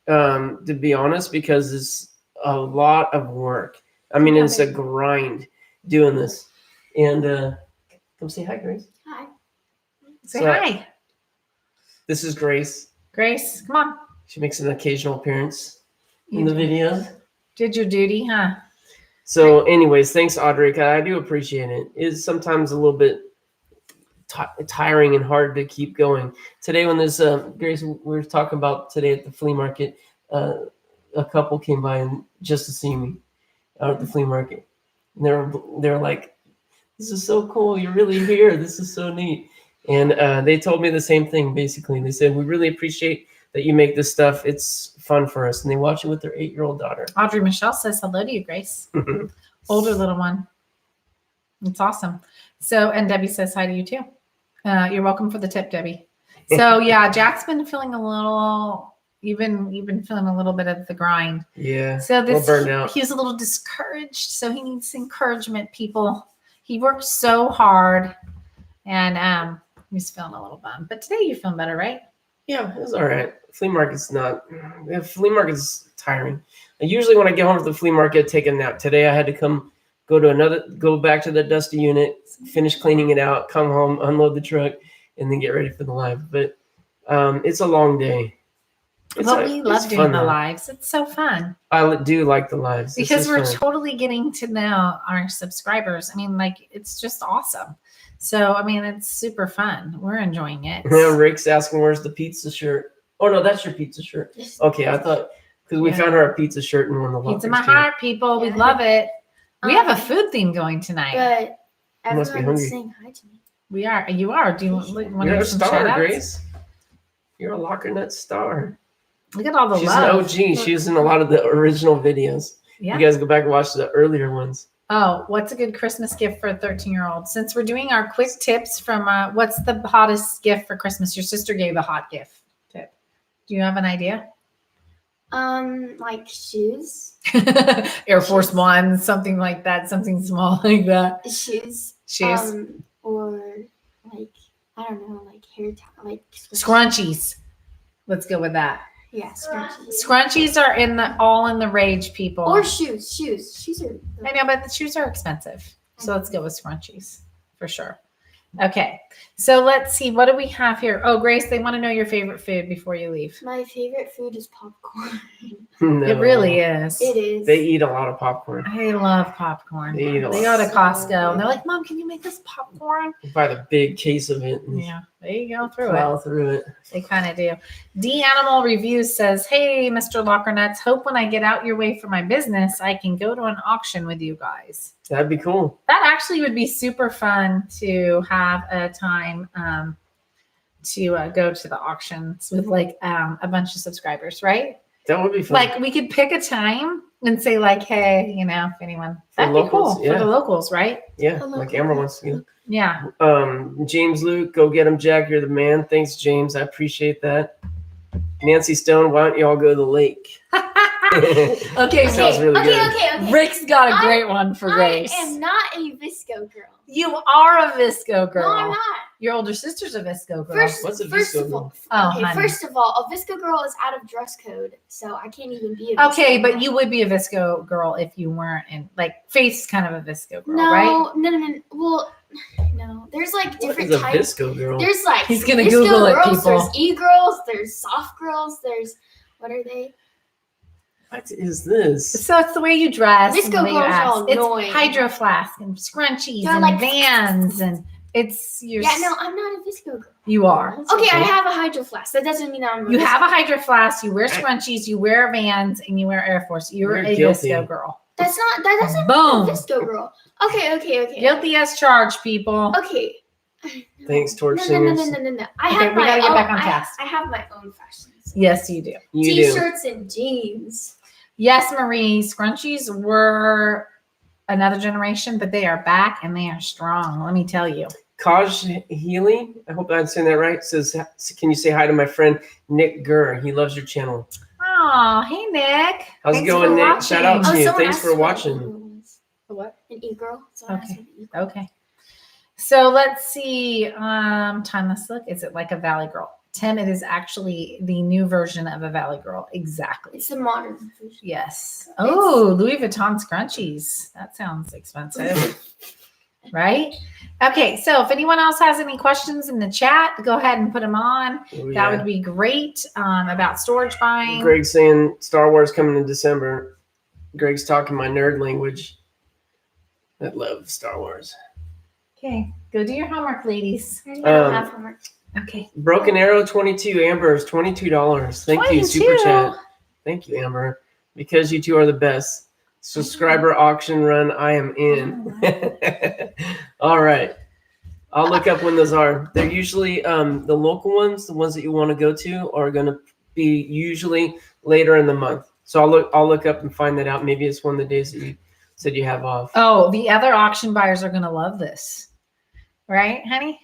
to be honest, because it's a lot of work. I mean, it's a grind doing this. And come say hi, Grace. Hi. Say So- hi. This is Grace. Grace, come on. She makes an occasional appearance in You the videos. did your duty, huh? So anyways, thanks, Audrey. I do appreciate it. It's sometimes a little bit tiring and hard to keep going. Today, when this Grace, we were talking about today at the flea market, a couple came by and just to see me out at the flea market. And they're like, "This is so cool! You're really here. This is so neat." And they told me the same thing. Basically, they said, "We really appreciate that you make this stuff. It's fun for us." And they watch it with their 8-year-old daughter. Audrey Michelle says hello to you, Grace. Older little one. It's awesome. So, and Debbie says hi to you too. You're welcome for the tip, Debbie. So yeah, Jack's been feeling a little, you've been feeling a little bit of the grind. Yeah. So this, burned out. he's a little discouraged. So he needs encouragement, people. He worked so hard and he's feeling a little bummed. But today you're feeling better, right? Yeah, it was all right. Flea market's tiring. Usually when I get home from the flea market, I take a nap. Today I had to go back to the dusty unit, finish cleaning it out, come home, unload the truck, and then get ready for the live. But it's a long day. But we love doing the lives. It's so fun. I do like the lives. Because we're totally getting to know our subscribers. I mean, like, it's just awesome. So, I mean, it's super fun. We're enjoying it. Yeah, Rick's asking, where's the pizza shirt? Oh, no, that's your pizza shirt. Okay, I thought, because we found her a pizza shirt in one of the lockers. Pizza my heart, people. We love it. We have a food theme going tonight. But You must be everyone's hungry. saying hi to me. We are. You are. Do you want to You're do a some star, shout-outs? Grace. You're a Lockernut star. Look at all the She's love. an OG. She was in a lot of the original videos. Yeah. You guys go back and watch the earlier ones. Oh, what's a good Christmas gift for a 13-year-old? Since we're doing our quick tips from what's the hottest gift for Christmas? Your sister gave a hot gift tip. Do you have an idea? Like shoes. Air Force One, something like that, something small like that. Shoes. Shoes. Or like I don't know, like hair tie, like Scrunchies. Let's go with that. Yeah, scrunchies. Scrunchies are all in the rage, people. Or shoes. Shoes are. I know, but the shoes are expensive. So let's go with scrunchies for sure. Okay. So let's see. What do we have here? Oh, Grace, they want to know your favorite food before you leave. My favorite food is popcorn. No. It really is. It is. They eat a lot of popcorn. I love popcorn. They eat a They lot. go to Costco and they're like, Mom, can you make us popcorn? You buy the big case of it and Yeah, there you go through plow it. through it. They kind of do. D Animal Reviews says, hey, Mr. Lockernuts, hope when I get out your way for my business, I can go to an auction with you guys. That'd be cool. That actually would be super fun to have a time to go to the auctions with like a bunch of subscribers, right? That would be fun. Like we could pick a time and say like, hey, you know, if anyone, that'd be locals, cool yeah. for the locals, right? Yeah, The like local Amber wants to. Yeah. James Luke, go get him, Jack. You're the man. Thanks, James. I appreciate that. Nancy Stone, why don't you all go to the lake? Okay, Sounds really good. Okay. Rick's got a great one for Grace. I am not a Visco girl. You are a Visco girl. No, I'm not. Your older sister's a Visco girl. What's a First Visco of all, Oh, okay, honey. first of all, a Visco girl is out of dress code, so I can't even be a Visco Okay, but girl. you would be a Visco girl if you weren't in like Faith's kind of a Visco girl, no, right? no. Well, no. There's like What different is a types. Visco girl? There's like He's gonna Visco Google it, girls, people. There's e-girls, there's soft girls, there's what are they? What is this? So it's the way you dress. and Visco the way you girls are act. all It's annoying. hydro flask and scrunchies They're and like- Vans and it's your. Yeah, no, I'm not a Visco girl. You are. Okay, I have a hydro flask. That doesn't mean I'm. You have a hydro flask. You wear scrunchies. You wear Vans and you wear Air Force. You're You're a guilty. Visco girl. That's not. That doesn't Boom. mean a Visco girl. Okay. Guilty as charged, people. Okay. Thanks, Torch No. Singers. I Okay, have we my gotta get own. back on task. I have my own fashion. sense. Yes, you do. You do. T-shirts and jeans. Yes, Marie. Scrunchies were another generation, but they are back and they are strong. Let me tell you. Kaj Healy, I hope I'm saying that right, says, can you say hi to my friend Nick Gurr? He loves your channel. Oh, hey, Nick. How's it Thanks going, for Nick? Shout out watching. to you. someone Thanks asked for what watching. an e-girl was. What? An e-girl. Okay. Someone asked what an e-girl. Okay. So let's see. Timeless look. Is it like a Valley Girl? Tim, it is actually the new version of a Valley Girl. Exactly. It's a modern version. Yes. Oh, Louis Vuitton scrunchies. That sounds expensive. Right? Okay. So if anyone else has any questions in the chat, go ahead and put them on. Oh, That yeah. would be great about storage buying. Greg's saying Star Wars coming in December. Greg's talking my nerd language. I love Star Wars. Okay, go do your homework, ladies. I don't have homework. Okay. Broken Arrow 22, Amber is $22. Thank you, Super 22. Chat. Thank you, Amber. Because you two are the best. Subscriber auction run, I am in. All right. I'll look up when those are. They're usually the local ones, the ones that you want to go to, are going to be usually later in the month. So I'll look up and find that out. Maybe it's one of the days that you said you have off. Oh, the other auction buyers are going to love this. Right, honey?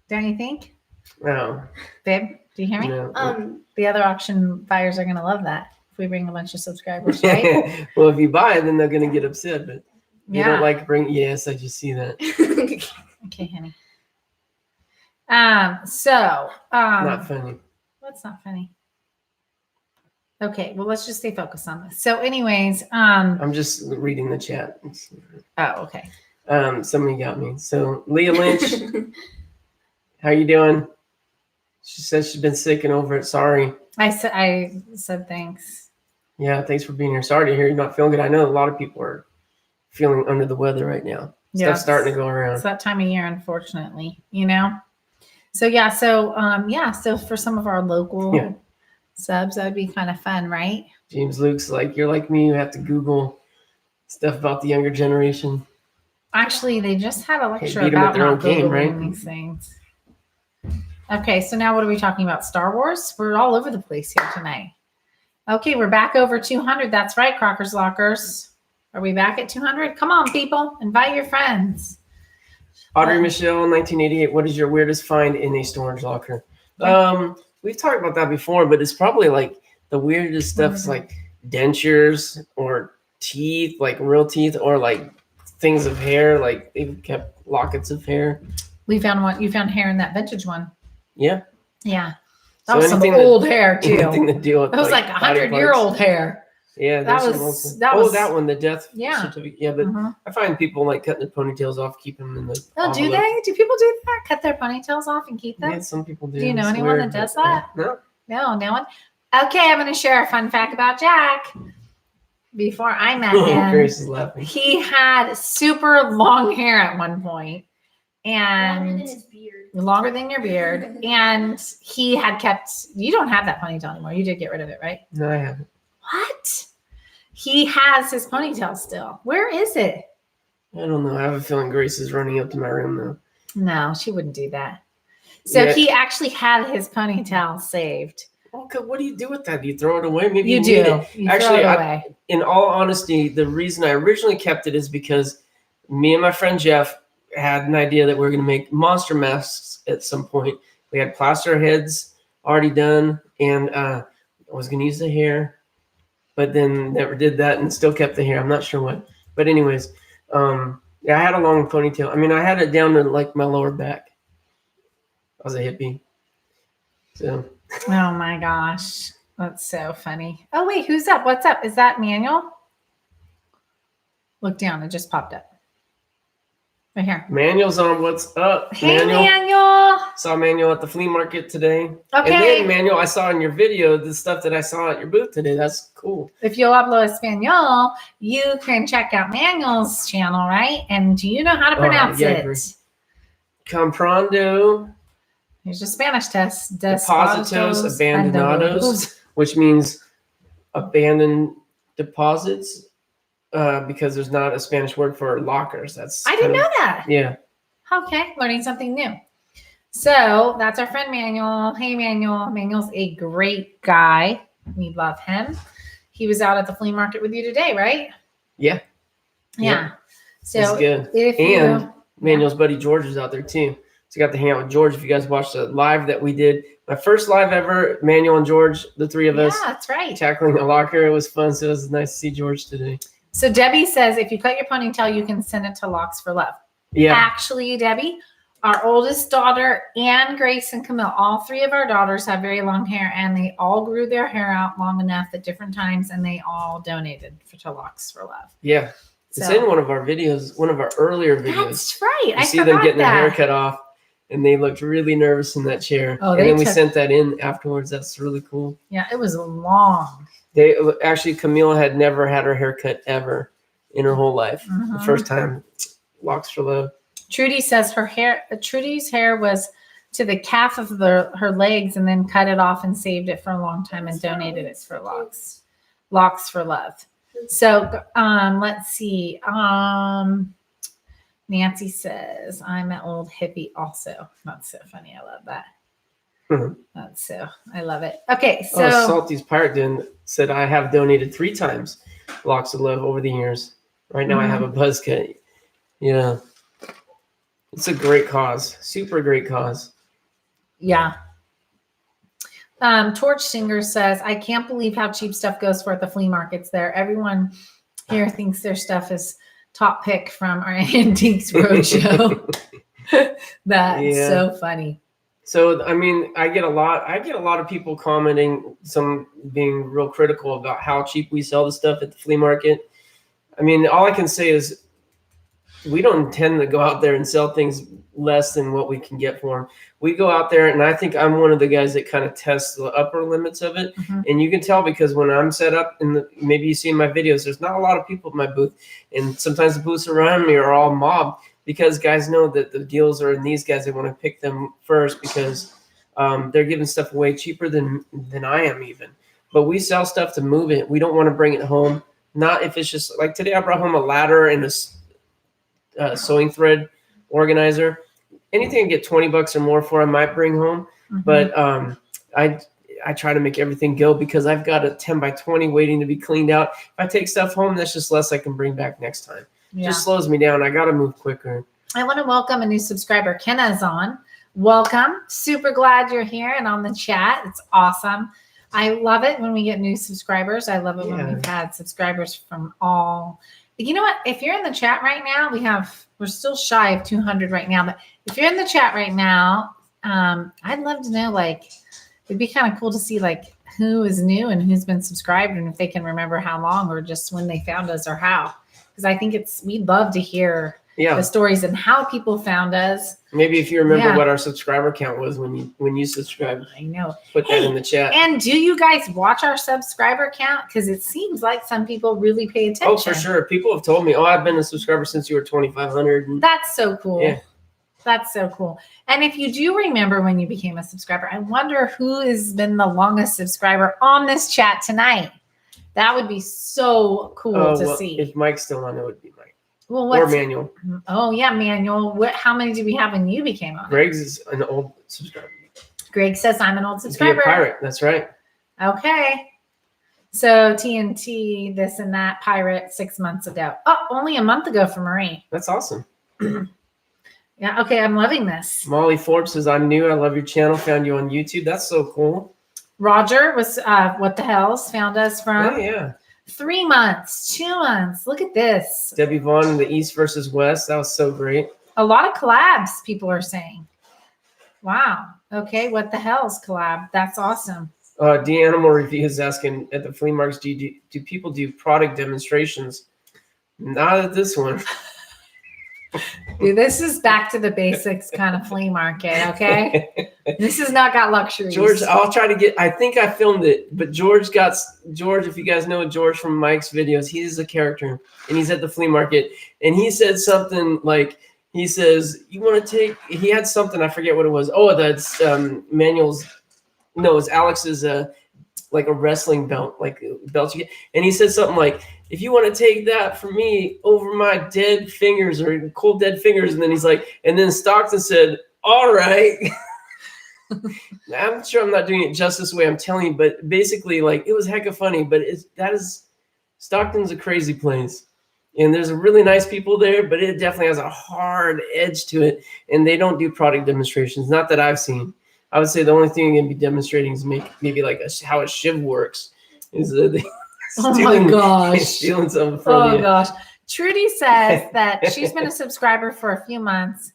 Don't you think? No. Babe, do you hear me? No. The other auction buyers are going to love that if we bring a bunch of subscribers, right? Well, if you buy it, then they're going to get upset. But they Yeah. don't like bring. Yes, I just see that. Okay, honey. So Not funny. that's not funny. Okay, well, let's just stay focused on this. So, anyways, I'm just reading the chat. oh, okay. Somebody got me. So Leah Lynch, how you doing? She says she's been sick and over it. Sorry. I said thanks. Yeah, thanks for being here. Sorry to hear you're not feeling good. I know a lot of people are feeling under the weather right now. Yeah, Stuff's starting to go around. It's that time of year, unfortunately, you know. So yeah, so for some of our local subs, that would be kind of fun, right? James Luke's like, you're like me, you have to Google stuff about the younger generation. Actually, they just had a lecture beat 'em at about their own not game, Googling right? these things. Okay, so now what are we talking about? Star Wars? We're all over the place here tonight. Okay, we're back over 200. That's right, Crockers Lockers. Are we back at 200? Come on, people. Invite your friends. Audrey Michelle, 1988. What is your weirdest find in a storage locker? We've talked about that before, but it's probably like the weirdest stuff's like dentures or teeth, like real teeth, or like things of hair. Like they've kept lockets of hair. We found one. You found hair in that vintage one. Yeah. Yeah. So That was some anything old hair too. Anything to deal with It was like body 100-year-old hair. Yeah, That there's was- some that old- was- that one, the death Yeah. certificate. Yeah, but Mhm. I find people like cutting their ponytails off, keep them in the. Oh, do envelope. they? Do people do that? Cut their ponytails off and keep them? Yeah, some people do. Do you know It's anyone weird, that does but, that? No. No one. Okay, I'm going to share a fun fact about Jack. Before I met him, Grace is laughing. he had super long hair at one point, Longer and than his beard. longer than your beard. And he had kept. You don't have that ponytail anymore. You did get rid of it, right? No, I haven't. What? He has his ponytail still. Where is it? I don't know. I have a feeling Grace is running up to my room though. No, she wouldn't do that. So Yeah. he actually had his ponytail saved. Okay, what do you do with that? Do you throw it away? Maybe You need do. it. You Actually, throw it away. In all honesty, the reason I originally kept it is because me and my friend Jeff had an idea that we were going to make monster masks at some point. We had plaster heads already done, and I was going to use the hair, but then never did that and still kept the hair. I'm not sure what. But anyways, yeah, I had a long ponytail. I mean, I had it down to like my lower back. I was a hippie. So Oh my gosh. That's so funny. Oh, wait, who's up? What's up? Is that Manuel? Look down. It just popped up. Right here. Manuel's on. What's up, Hey, Manuel? Manuel. Saw Manuel at the flea market today. Okay. And then, Manuel, I saw in your video the stuff that I saw at your booth today. That's cool. If you upload Espanol, you can check out Manuel's channel, right? And do you know how to pronounce yeah, I it? agree. Comprando Here's your Spanish test. depositos abandonados, which means abandoned deposits, because there's not a Spanish word for lockers. That's I didn't know that. Yeah. Okay, learning something new. So that's our friend Manuel. Hey, Manuel. Manuel's a great guy. We love him. He was out at the flea market with you today, right? Yeah. Yeah. That's So good. if And you, Manuel's buddy George is out there too. So I got to hang out with George. If you guys watched the live that we did, my first live ever, Manuel and George, the three of us that's right. tackling a locker. It was fun. So it was nice to see George today. So Debbie says if you cut your ponytail, you can send it to Locks for Love. Yeah. Actually, Debbie, our oldest daughter and Grace and Camille, all three of our daughters have very long hair, and they all grew their hair out long enough at different times, and they all donated to Locks for Love. Yeah. It's So- in one of our videos, one of our earlier videos. That's right. You see them getting their hair cut off, and they looked really nervous in that chair. Oh, and they then we took- sent that in afterwards. That's really cool. Yeah, it was long. They actually, Camille had never had her hair cut ever in her whole life. The Mhm. first time, Locks for Love. Trudy says Trudy's hair was to the calf of her legs and then cut it off and saved it for a long time and donated it for locks for love. So let's see. Nancy says, I'm an old hippie also. That's so funny. I love that. I love it. Okay, so Salty's Pirate Den said I have donated 3 times locks of love over the years. Right now I have a buzz cut. Yeah. It's a great cause. Super great cause. Yeah. Torch Singer says, I can't believe how cheap stuff goes for at the flea markets there. Everyone here thinks their stuff is top pick from our Antiques Roadshow. That's so funny. So, I mean, I get a lot of people commenting, some being real critical about how cheap we sell the stuff at the flea market. I mean, all I can say is we don't intend to go out there and sell things less than what we can get for them. We go out there, and I think I'm one of the guys that kind of tests the upper limits of it. And you can tell because when I'm set up, maybe you see in my videos, there's not a lot of people at my booth. And sometimes the booths around me are all mobbed because guys know that the deals are in these guys. They want to pick them first because they're giving stuff away cheaper than I am even. But we sell stuff to move it. We don't want to bring it home. Not if it's just like today I brought home a ladder and a sewing thread organizer. Anything I get $20 or more for, I might bring home. But I try to make everything go because I've got a 10 by 20 waiting to be cleaned out. If I take stuff home, that's just less I can bring back next time. It just slows me down. I got to move quicker. I want to welcome a new subscriber. Kenna's on. Welcome. Super glad you're here and on the chat. It's awesome. I love it when we get new subscribers. I love it when we've had subscribers from all. You know what? If you're in the chat right now, we're still shy of 200 right now. But if you're in the chat right now, I'd love to know, like, it'd be kind of cool to see, like, who is new and who's been subscribed and if they can remember how long or just when they found us or how. Because I think we'd love to hear the stories and how people found us. Maybe if you remember what our subscriber count was when you subscribed. I know. Put that in the chat. And do you guys watch our subscriber count? Because it seems like some people really pay attention. Oh, for sure. People have told me, I've been a subscriber since you were 2,500. That's so cool. Yeah. That's so cool. And if you do remember when you became a subscriber, I wonder who has been the longest subscriber on this chat tonight. That would be so cool to see. If Mike's still on, it would be Mike. Well, or Manuel. Oh, yeah, Manuel. How many did we have when you became on? Greg's is an old subscriber. Greg says, I'm an old subscriber. Be a pirate. That's right. Okay. So TNT, this and that, pirate 6 months ago. Oh, only a month ago for Marie. That's awesome. Yeah. Okay. I'm loving this. Molly Forbes says, I'm new. I love your channel. Found you on YouTube. That's so cool. Roger was What the Hells found us from. Oh, yeah. 3 months, 2 months. Look at this. Debbie Vaughn in the East versus West. That was so great. A lot of collabs, people are saying. Wow. Okay. What the Hells collab. That's awesome. The Animal Review is asking at the flea markets, do people do product demonstrations? Not at this one. Dude, this is back to the basics kind of flea market, okay? This has not got luxuries. George, I'll try to get, I think I filmed it, but George, if you guys know George from Mike's videos, he's a character, and he's at the flea market, and he said something like, he says, you want to take, he had something, I forget what it was. Oh, that's Manuel's, no, it's Alex's, like a wrestling belt, like belts you get. And he said something like, if you want to take that from me over my dead fingers or cold dead fingers. And then he's like, and then Stockton said, all right. I'm sure I'm not doing it just this way I'm telling you, but basically, like, it was hecka funny, but Stockton's a crazy place. And there's really nice people there, but it definitely has a hard edge to it. And they don't do product demonstrations, not that I've seen. I would say the only thing you can be demonstrating is maybe like how a shiv works. Is stealing, oh my gosh. Stealing something from you. Oh gosh. Trudy says that she's been a subscriber for a few months.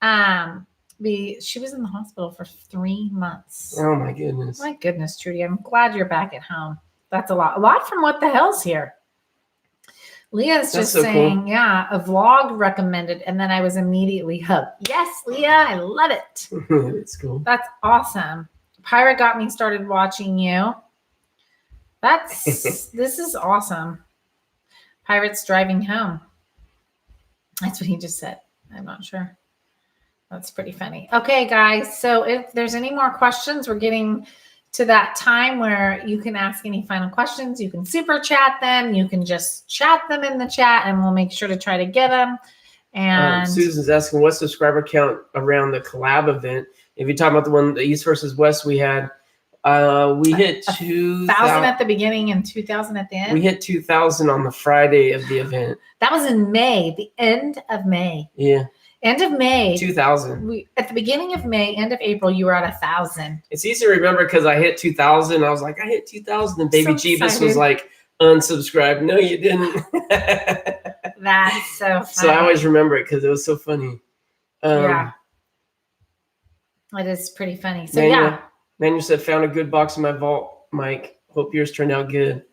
She was in the hospital for 3 months. Oh my goodness. My goodness, Trudy. I'm glad you're back at home. That's a lot. A lot from What the Hell's here. Leah's just saying, cool. Yeah, a vlog recommended, and then I was immediately hooked. Yes, Leah, I love it. That's cool. That's awesome. Pirate got me started watching you. This is awesome. Pirate's driving home. That's what he just said. I'm not sure. That's pretty funny. Okay, guys. So if there's any more questions, we're getting to that time where you can ask any final questions. You can super chat them. You can just chat them in the chat, and we'll make sure to try to get them. And Susan's asking what subscriber count around the collab event. If you're talking about the one, the East versus West, we had, we hit 2,000 at the beginning and 2,000 at the end. We hit 2,000 on the Friday of the event. That was in May, the end of May. Yeah. End of May. 2,000. We at the beginning of May, end of April, you were at 1,000. It's easy to remember because I hit 2,000. I was like, I hit 2,000, and Baby So Jeebus excited. was like, unsubscribe. No, you didn't. That's so funny. So I always remember it because it was so funny. Yeah. It is pretty funny. So yeah. Manuel said, found a good box in my vault, Mike. Hope yours turned out good.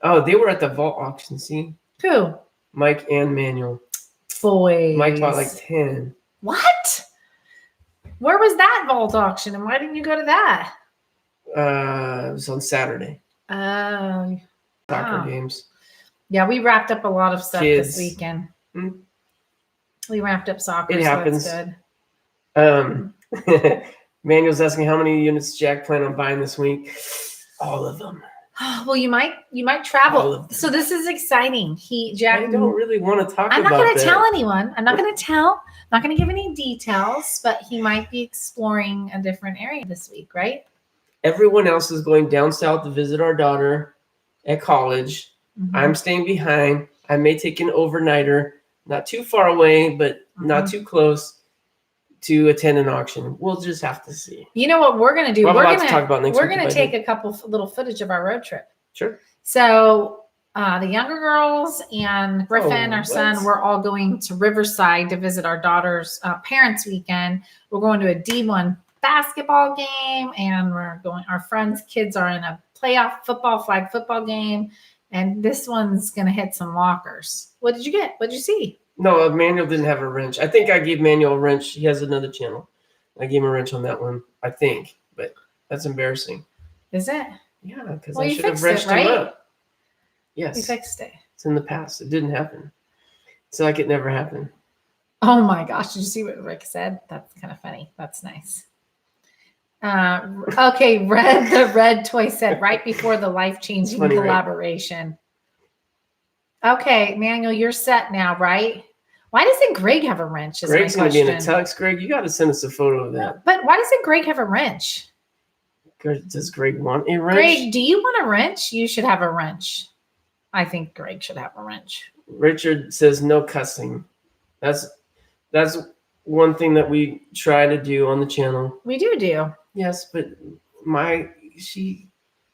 Oh, they were at the vault auction, see? Who? Mike and Manuel. Boys. Mike bought like 10. What? Where was that vault auction, and why didn't you go to that? It was on Saturday. Oh. Soccer Wow. games. Yeah, we wrapped up a lot of stuff Kids. this weekend. Hmm. We wrapped up soccer. It happens. So that's good. Manuel's asking how many units Jack plan on buying this week. All of them. Well, you might All travel. of them. So this is exciting. Jack. I don't really want to talk I'm not about going to that. tell anyone. I'm not going to tell. I'm not going to give any details, but he might be exploring a different area this week, right? Everyone else is going down south to visit our daughter at college. Mhm. I'm staying behind. I may take an overnighter, not too far away, but not too close, to attend an auction. We'll just have to see. You know what we're going to do? We'll have a We're lot going to talk about next we're week going if to I take do. a couple little footage of our road trip. Sure. So the younger girls and Griffin, Oh, our son, what? we're all going to Riverside to visit our daughter's parents' weekend. We're going to a D1 basketball game, and our friends' kids are in a playoff flag football game, and this one's going to hit some lockers. What did you get? What did you see? No, Manuel didn't have a wrench. I think I gave Manuel a wrench. He has another channel. I gave him a wrench on that one, I think, but that's embarrassing. Is it? Yeah, because Well, I you should have fixed it, wrenched right? him up. Yes, You fixed it. it's in the past. It didn't happen. It's like it never happened. Oh my gosh. Did you see what Rick said? That's kind of funny. That's nice. Okay. The red toy said right before the life-changing Funny, right? collaboration. Okay, Manuel, you're set now, right? Why doesn't Greg have a wrench? Is Greg's my going to be in a question. tux. Greg, you got to send us a photo of that. But why doesn't Greg have a wrench? Does Greg want a wrench? Greg, do you want a wrench? You should have a wrench. I think Greg should have a wrench. Richard says no cussing. That's one thing that we try to do on the channel. We do. Yes, but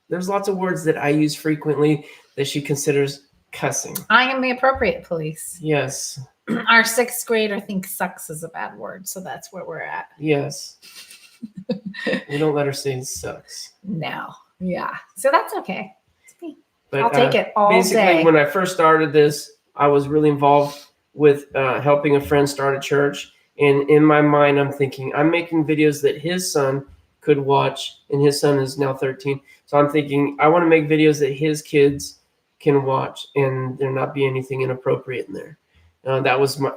there's lots of words that I use frequently that she considers cussing. I am the appropriate police. Yes. Our 6th grader thinks sucks is a bad word, so that's where we're at. Yes. We don't let her say sucks. No. Yeah. So that's okay. But I'll take it all basically, day. when I first started this, I was really involved with helping a friend start a church. And in my mind, I'm thinking, I'm making videos that his son could watch, and his son is now 13. So I'm thinking, I want to make videos that his kids can watch, and there not be anything inappropriate in there. That was my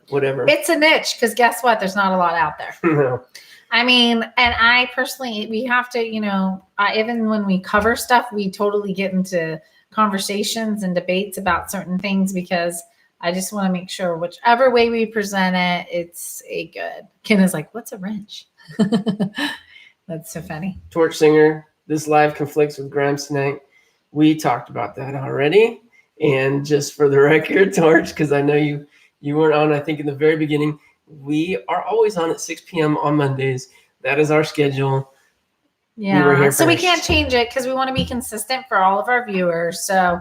whatever. It's a niche because guess what? There's not a lot out there. No. I mean, and I personally, we have to, even when we cover stuff, we totally get into conversations and debates about certain things because I just want to make sure whichever way we present it, it's a good. Ken is like, what's a wrench? That's so funny. Torch Singer, this live conflicts with Grimes tonight. We talked about that already. And just for the record, Torch, because I know you weren't on, I think, in the very beginning, we are always on at 6 p.m. on Mondays. That is our schedule. Yeah. We were here So we first. can't change it because we want to be consistent for all of our viewers. So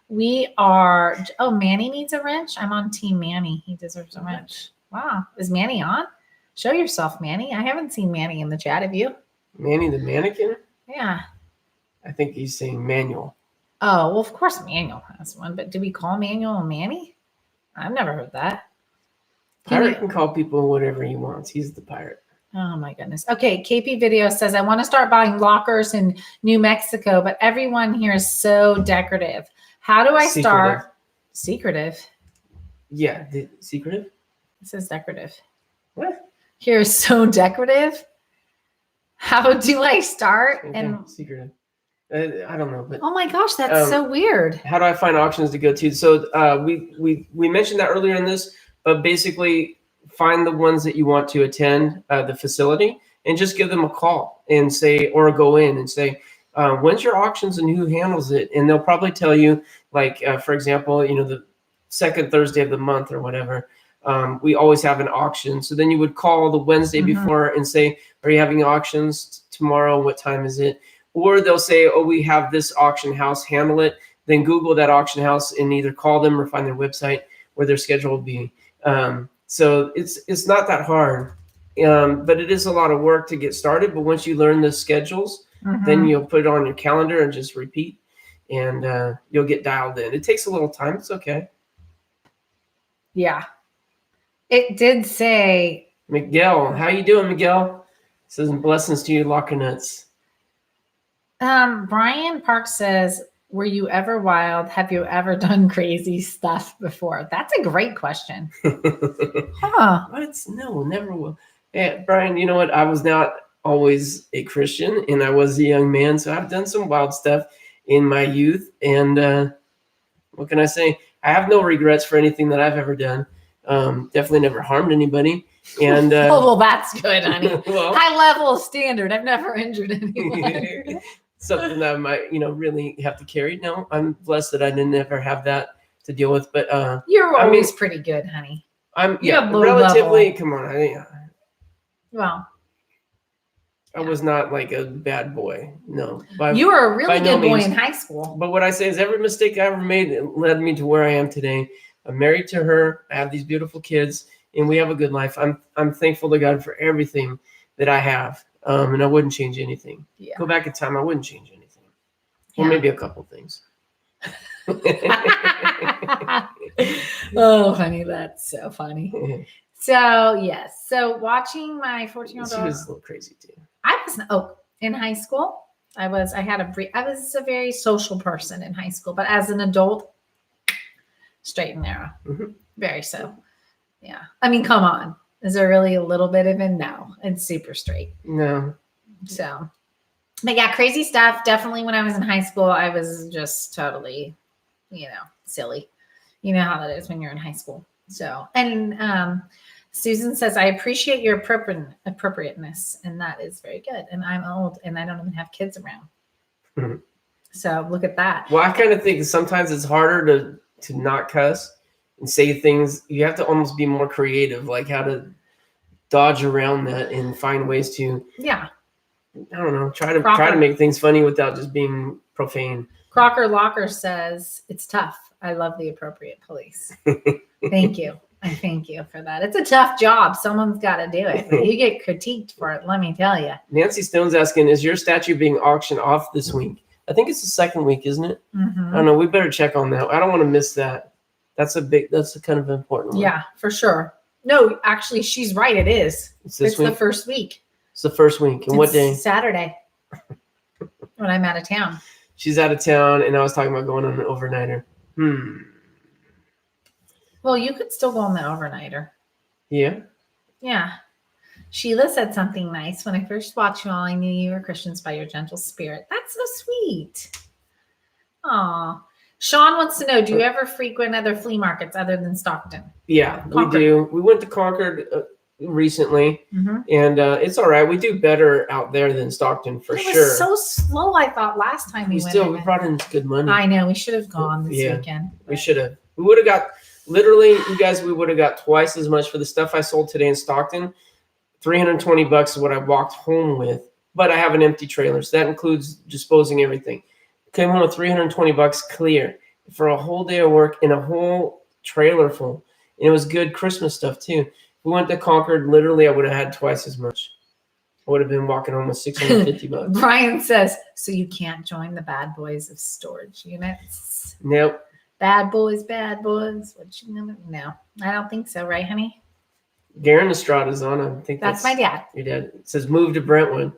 we are. Oh, Manny needs a wrench. I'm on Team Manny. He deserves a wrench. Wow. Is Manny on? Show yourself, Manny. I haven't seen Manny in the chat. Have you? Manny the mannequin? Yeah. I think he's saying Manuel. Oh, well, of course Manuel has one. But do we call Manuel Manny? I've never heard that. Pirate can call people whatever he wants. He's the pirate. Oh my goodness. Okay, KP Video says, I want to start buying lockers in New Mexico, but everyone here is so decorative. How do I start? Secretive. Yeah, the secretive? This is decorative. What? Here is so decorative. How do I start? Okay, And secretive. I don't know, but oh my gosh, that's so weird. how do I find auctions to go to? So we mentioned that earlier in this, but basically find the ones that you want to attend the facility and just give them a call and say, or go in and say, when's your auctions and who handles it? And they'll probably tell you, like, for example, the second Thursday of the month or whatever. We always have an auction. So then you would call the Wednesday before and say, are you having auctions tomorrow? What time is it? Or they'll say, oh, we have this auction house, handle it. Then Google that auction house and either call them or find their website where their schedule will be. So it's not that hard, but it is a lot of work to get started. But once you learn the schedules, then you'll put it on your calendar and just repeat, and you'll get dialed in. It takes a little time. It's okay. Yeah. It did say, Miguel, how you doing, Miguel? It says blessings to you, lockernuts. Brian Park says, were you ever wild? Have you ever done crazy stuff before? That's a great question. Huh. What? No, never will. Yeah, Brian, you know what? I was not always a Christian, and I was a young man, so I've done some wild stuff in my youth. And what can I say? I have no regrets for anything that I've ever done. Definitely never harmed anybody. And oh, well, that's good, honey. well, High level standard. I've never injured anyone. something that I might, really have to carry. No, I'm blessed that I didn't ever have that to deal with. But you're always pretty good, honey. I'm You have low relatively. level. Come on, Well, I was not like a bad boy. No, you were a really by no good boy means. in high school. But what I say is every mistake I ever made led me to where I am today. I'm married to her. I have these beautiful kids, and we have a good life. I'm thankful to God for everything that I have, and I wouldn't change anything. Yeah. Go back in time, I wouldn't change anything. Or Yeah. maybe a couple things. Oh, honey, that's so funny. So, yes. So, watching my 14-year-old She daughter. was a little crazy too. I was in high school. I was a very social person in high school, but as an adult, straight and narrow. Very so. Yeah. I mean, come on. Is there really a little bit of it? No. It's super straight. No. So, but yeah, crazy stuff. Definitely when I was in high school, I was just totally, silly. You know how that is when you're in high school. So, and Susan says, I appreciate your appropriateness. And that is very good. And I'm old and I don't even have kids around. So look at that. Well, I kind of think sometimes it's harder to not cuss and say things. You have to almost be more creative, like how to dodge around that and find ways to, Yeah. I don't know, try to make things funny without just being profane. Crocker Locker says, it's tough. I love the appropriate police. Thank you. I thank you for that. It's a tough job. Someone's got to do it. You get critiqued for it, let me tell you. Nancy Stone's asking, is your statue being auctioned off this week? I think it's the second week, isn't it? I don't know. We better check on that. I don't want to miss that. That's a kind of important one. Yeah, for sure. No, actually, she's right. It is. It's It's the first week. It's the first week. And what day? Saturday. When I'm out of town. She's out of town, and I was talking about going on an overnighter. Well, you could still go on the overnighter. Yeah. Yeah. Sheila said something nice. When I first watched you all, I knew you were Christians by your gentle spirit. That's so sweet. Aw. Sean wants to know, do you ever frequent other flea markets other than Stockton? Yeah, Concord. we do. We went to Concord recently, and it's all right. We do better out there than Stockton for It sure. was so slow, I thought, last time we went. We brought in good money. I know. We should have gone this weekend. We should have. We would have got, literally, you guys, we would have got twice as much for the stuff I sold today in Stockton. $320 is what I walked home with, but I have an empty trailer, so that includes disposing everything. Came home with $320 clear for a whole day of work and a whole trailer full. And it was good Christmas stuff too. If we went to Concord, literally I would have had twice as much. I would have been walking home with $650. Brian says, so you can't join the bad boys of storage units? Nope. Bad boys. What you gonna? No, I don't think so, right, honey? Garen Estrada's on. I think That's my dad. Your dad. It says move to Brentwood.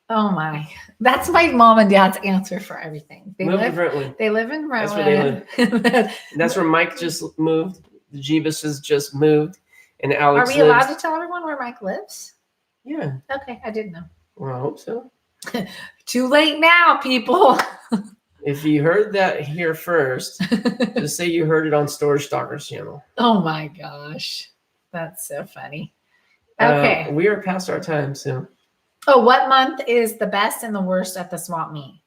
Oh my. That's my mom and dad's answer for everything. Move to Brentwood. They live in Brentwood. That's where they live. And that's where Mike just moved. The Jeebus has just moved. And Alex Are we allowed lives. to tell everyone where Mike lives? Yeah. Okay, I didn't know. Well, I hope so. Too late now, people. If you heard that here first, just say you heard it on Storage Stalkers channel. Oh my gosh. That's so funny. Okay. We are past our time, so. Oh, what month is the best and the worst at the swap meet?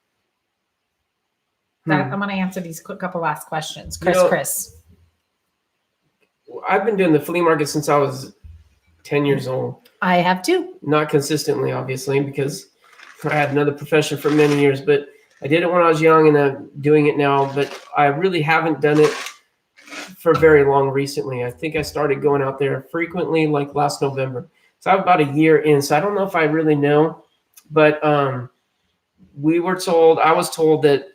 I'm going to answer these couple last questions. Chris. I've been doing the flea market since I was 10 years old. I have too. Not consistently, obviously, because I had another profession for many years, but I did it when I was young and I'm doing it now, but I really haven't done it for very long recently. I think I started going out there frequently like last November. So I'm about a year in, so I don't know if I really know, but I was told that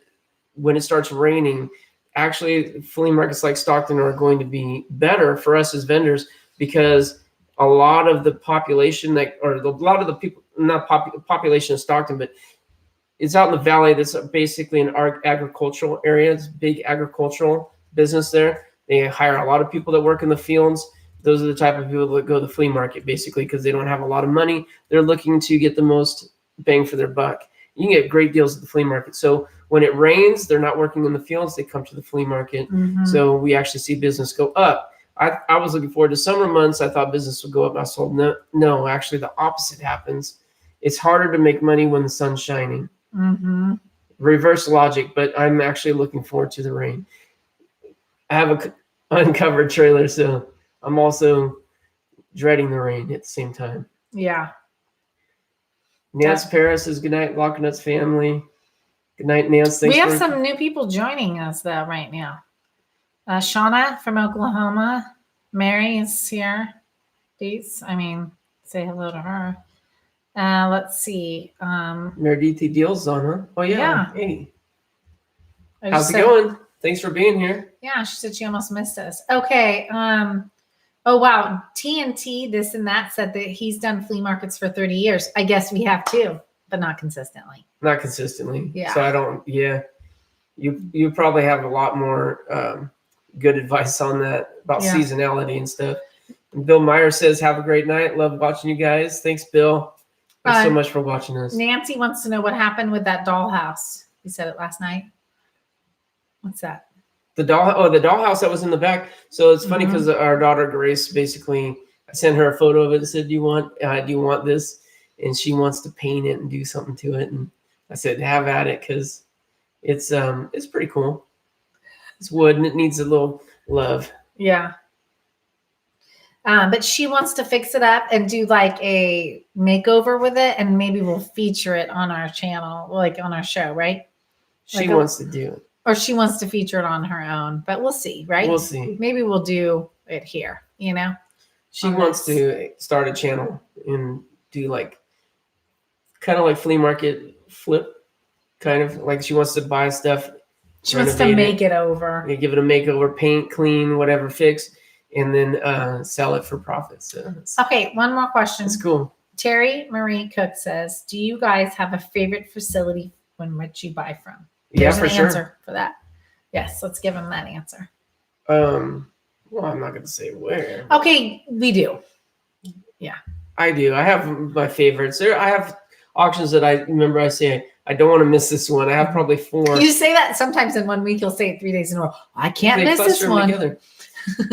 when it starts raining, actually flea markets like Stockton are going to be better for us as vendors because a lot of the population population of Stockton, but it's out in the valley. That's basically an agricultural area. It's big agricultural business there. They hire a lot of people that work in the fields. Those are the type of people that go to the flea market basically because they don't have a lot of money. They're looking to get the most bang for their buck. You can get great deals at the flea market. So when it rains, they're not working in the fields. They come to the flea market. Mm-hmm. So we actually see business go up. I was looking forward to summer months. I thought business would go up. I sold no, actually the opposite happens. It's harder to make money when the sun's shining. Mm-hmm. Reverse logic, but I'm actually looking forward to the rain. I have an uncovered trailer, so I'm also dreading the rain at the same time. Yeah. Nance Paris says, good night, Lockernuts family. Good night, Nance. Thanks we have some new people joining us, though, right now. Shauna from Oklahoma. Mary is here. Please, say hello to her. Let's see. Meredith Deals on, huh? Oh, yeah. Hey. How's it going? Thanks for being here. Yeah, she said she almost missed us. Okay. Oh, wow. TNT, this and that, said that he's done flea markets for 30 years. I guess we have too, but not consistently. Not consistently. Yeah. So I don't, You probably have a lot more good advice on that about seasonality and stuff. And Bill Meyer says, have a great night. Love watching you guys. Thanks, Bill. Thanks so much for watching us. Nancy wants to know what happened with that dollhouse. You said it last night. What's that? The dollhouse that was in the back. So it's funny because our daughter Grace, basically, I sent her a photo of it and said, do you want this? And she wants to paint it and do something to it. And I said, have at it, because it's pretty cool. It's wood and it needs a little love. Yeah. But she wants to fix it up and do like a makeover with it, and maybe we'll feature it on our channel, like on our show, right? She wants to do it. Or she wants to feature it on her own, but we'll see, right? We'll see. Maybe we'll do it here, She wants to start a channel and do kind of like flea market flip, kind of like she wants to buy stuff. She wants to make it over. Give it a makeover, paint, clean, whatever, fix, and then sell it for profit. So okay, one more question. It's cool. Terry Marie Cook says, do you guys have a favorite facility from which you buy from? Yeah, There's for an sure. answer for that. Yes, let's give him that answer. Well, I'm not going to say where. Okay, we do. Yeah. I do. I have my favorites. I have auctions that I say, I don't want to miss this one. I have probably 4. You say that sometimes in 1 week, you'll say it 3 days in a row. I can't miss this one. Together.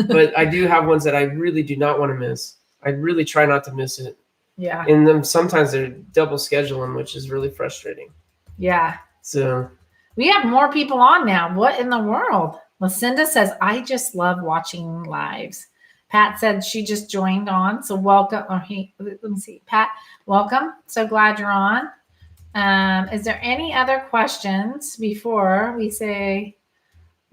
But I do have ones that I really do not want to miss. I really try not to miss it. Yeah. And then sometimes they're double scheduling, which is really frustrating. Yeah. So we have more people on now. What in the world? Lucinda says, I just love watching lives. Pat said she just joined on. So welcome. Let me see. Pat, welcome. So glad you're on. Is there any other questions before we say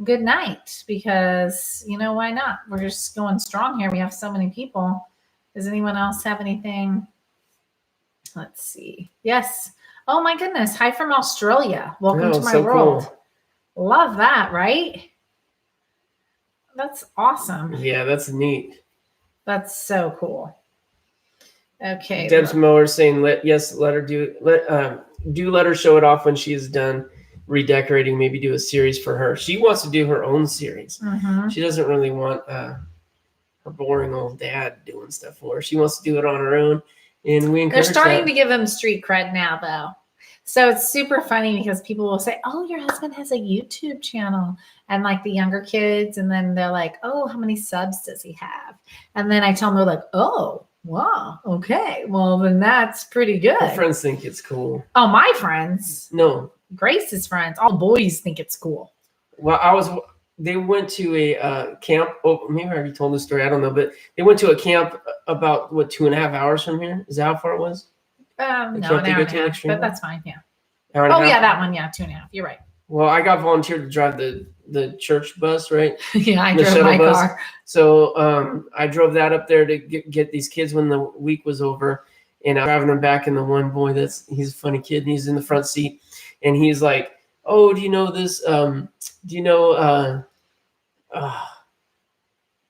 good night? Because, why not? We're just going strong here. We have so many people. Does anyone else have anything? Let's see. Yes. Oh my goodness. Hi from Australia. Welcome to my world. Cool. Love that, right? That's awesome. Yeah, that's neat. That's so cool. Okay. Deb's Mower saying, let her let her show it off when she is done redecorating, maybe do a series for her. She wants to do her own series. Mm-hmm. She doesn't really want her boring old dad doing stuff for her. She wants to do it on her own, and we They're encourage starting that. to give him street cred now, though. So it's super funny because people will say, "Oh, your husband has a YouTube channel," and like the younger kids, and then they're like, "Oh, how many subs does he have?" And then I tell them, they're like, "Oh, wow, okay, well then that's pretty good." Her friends think it's cool. Oh, my friends, No, Grace's friends, all boys think it's cool. well, they went to a camp. Oh, maybe I already told this story. I don't know, but they went to a camp about 2.5 hours from here. Is that how far it was? No, can't an they hour go and a to an half, extreme but one? that's fine. Yeah. Hour and a Oh half? yeah, that one. Yeah, 2.5. You're right. Well, I got volunteered to drive the church bus, right? Yeah, I The drove shuttle my bus. car. So I drove that up there to get these kids when the week was over, and I'm driving them back. And the one boy he's a funny kid, and he's in the front seat, and he's like, "Oh, do you know this? Do you know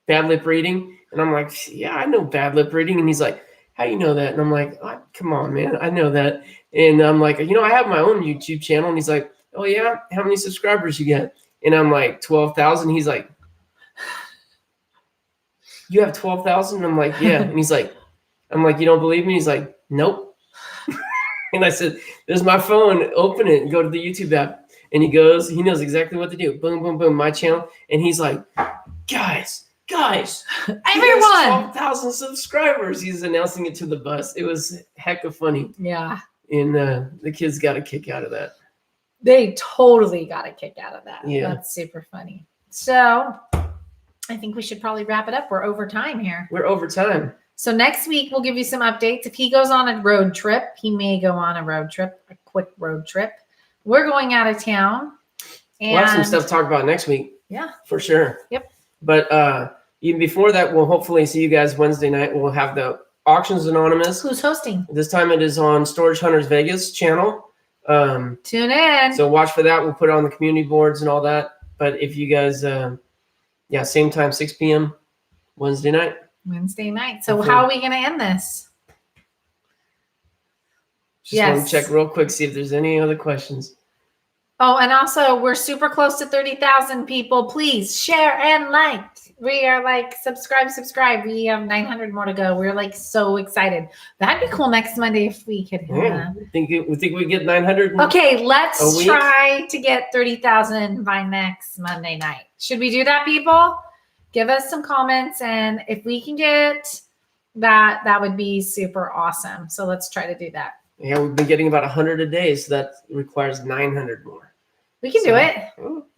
bad lip reading?" And I'm like, "Yeah, I know bad lip reading." And he's like, "How do you know that?" And I'm like, "Oh, come on, man, I know that." And I'm like, "I have my own YouTube channel." And he's like, "Oh yeah, how many subscribers you got?" And I'm like, 12,000. He's like, "You have 12,000?" And I'm like, "Yeah." And I'm like, "You don't believe me?" He's like, "Nope." And I said, "There's my phone. Open it and go to the YouTube app." And he knows exactly what to do. Boom, boom, boom, my channel. And he's like, guys, Everyone. 12,000 subscribers. He's announcing it to the bus. It was heck of funny. Yeah, And the kids got a kick out of that. they totally got a kick out of that. Yeah. That's super funny. So I think we should probably wrap it up. We're over time here. We're over time. So next week we'll give you some updates. If he goes on a road trip, he may go on a road trip, a quick road trip. We're going out of town. And We'll have some stuff to talk about next week. Yeah. For sure. Yep. But even before that, we'll hopefully see you guys Wednesday night. We'll have the Auctions Anonymous. Who's hosting? This time it is on Storage Hunters Vegas channel. Tune in. So watch for that. We'll put it on the community boards and all that. But if you guys, same time, 6 p.m. Wednesday night. So Okay. how are we going to end this? Just want to check real quick, see if there's any other questions. Oh, and also we're super close to 30,000 people. Please share and like. We are like, subscribe. We have 900 more to go. We're like so excited. That'd be cool next Monday if we could. Yeah. We think we get 900. Okay, a let's week? try to get 30,000 by next Monday night. Should we do that, people? Give us some comments, and if we can get that, that would be super awesome. So let's try to do that. Yeah, we've been getting about 100 a day, so that requires 900 more. We can do it.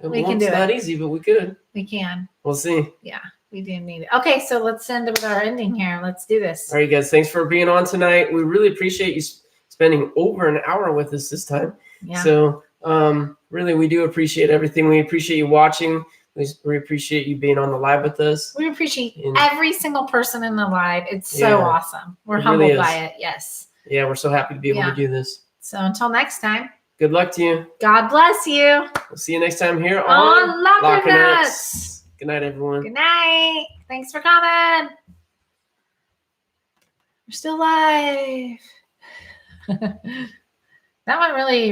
We can do it. It's not easy, but we could. We can. We'll see. Yeah, we do need it. Okay, so let's end with our ending here. Let's do this. All right, guys. Thanks for being on tonight. We really appreciate you spending over an hour with us this time. Yeah. So really, we do appreciate everything. We appreciate you watching. We appreciate you being on the live with us. We appreciate every single person in the live. It's so Yeah, awesome. We're it humbled really by is. it. Yes. Yeah, we're so happy to be able to do this. So until next time, Good luck to you. God bless you. We'll see you next time here On Lockernuts. Lockernuts. Good night, everyone. Good night. Thanks for coming. We're still live. That one really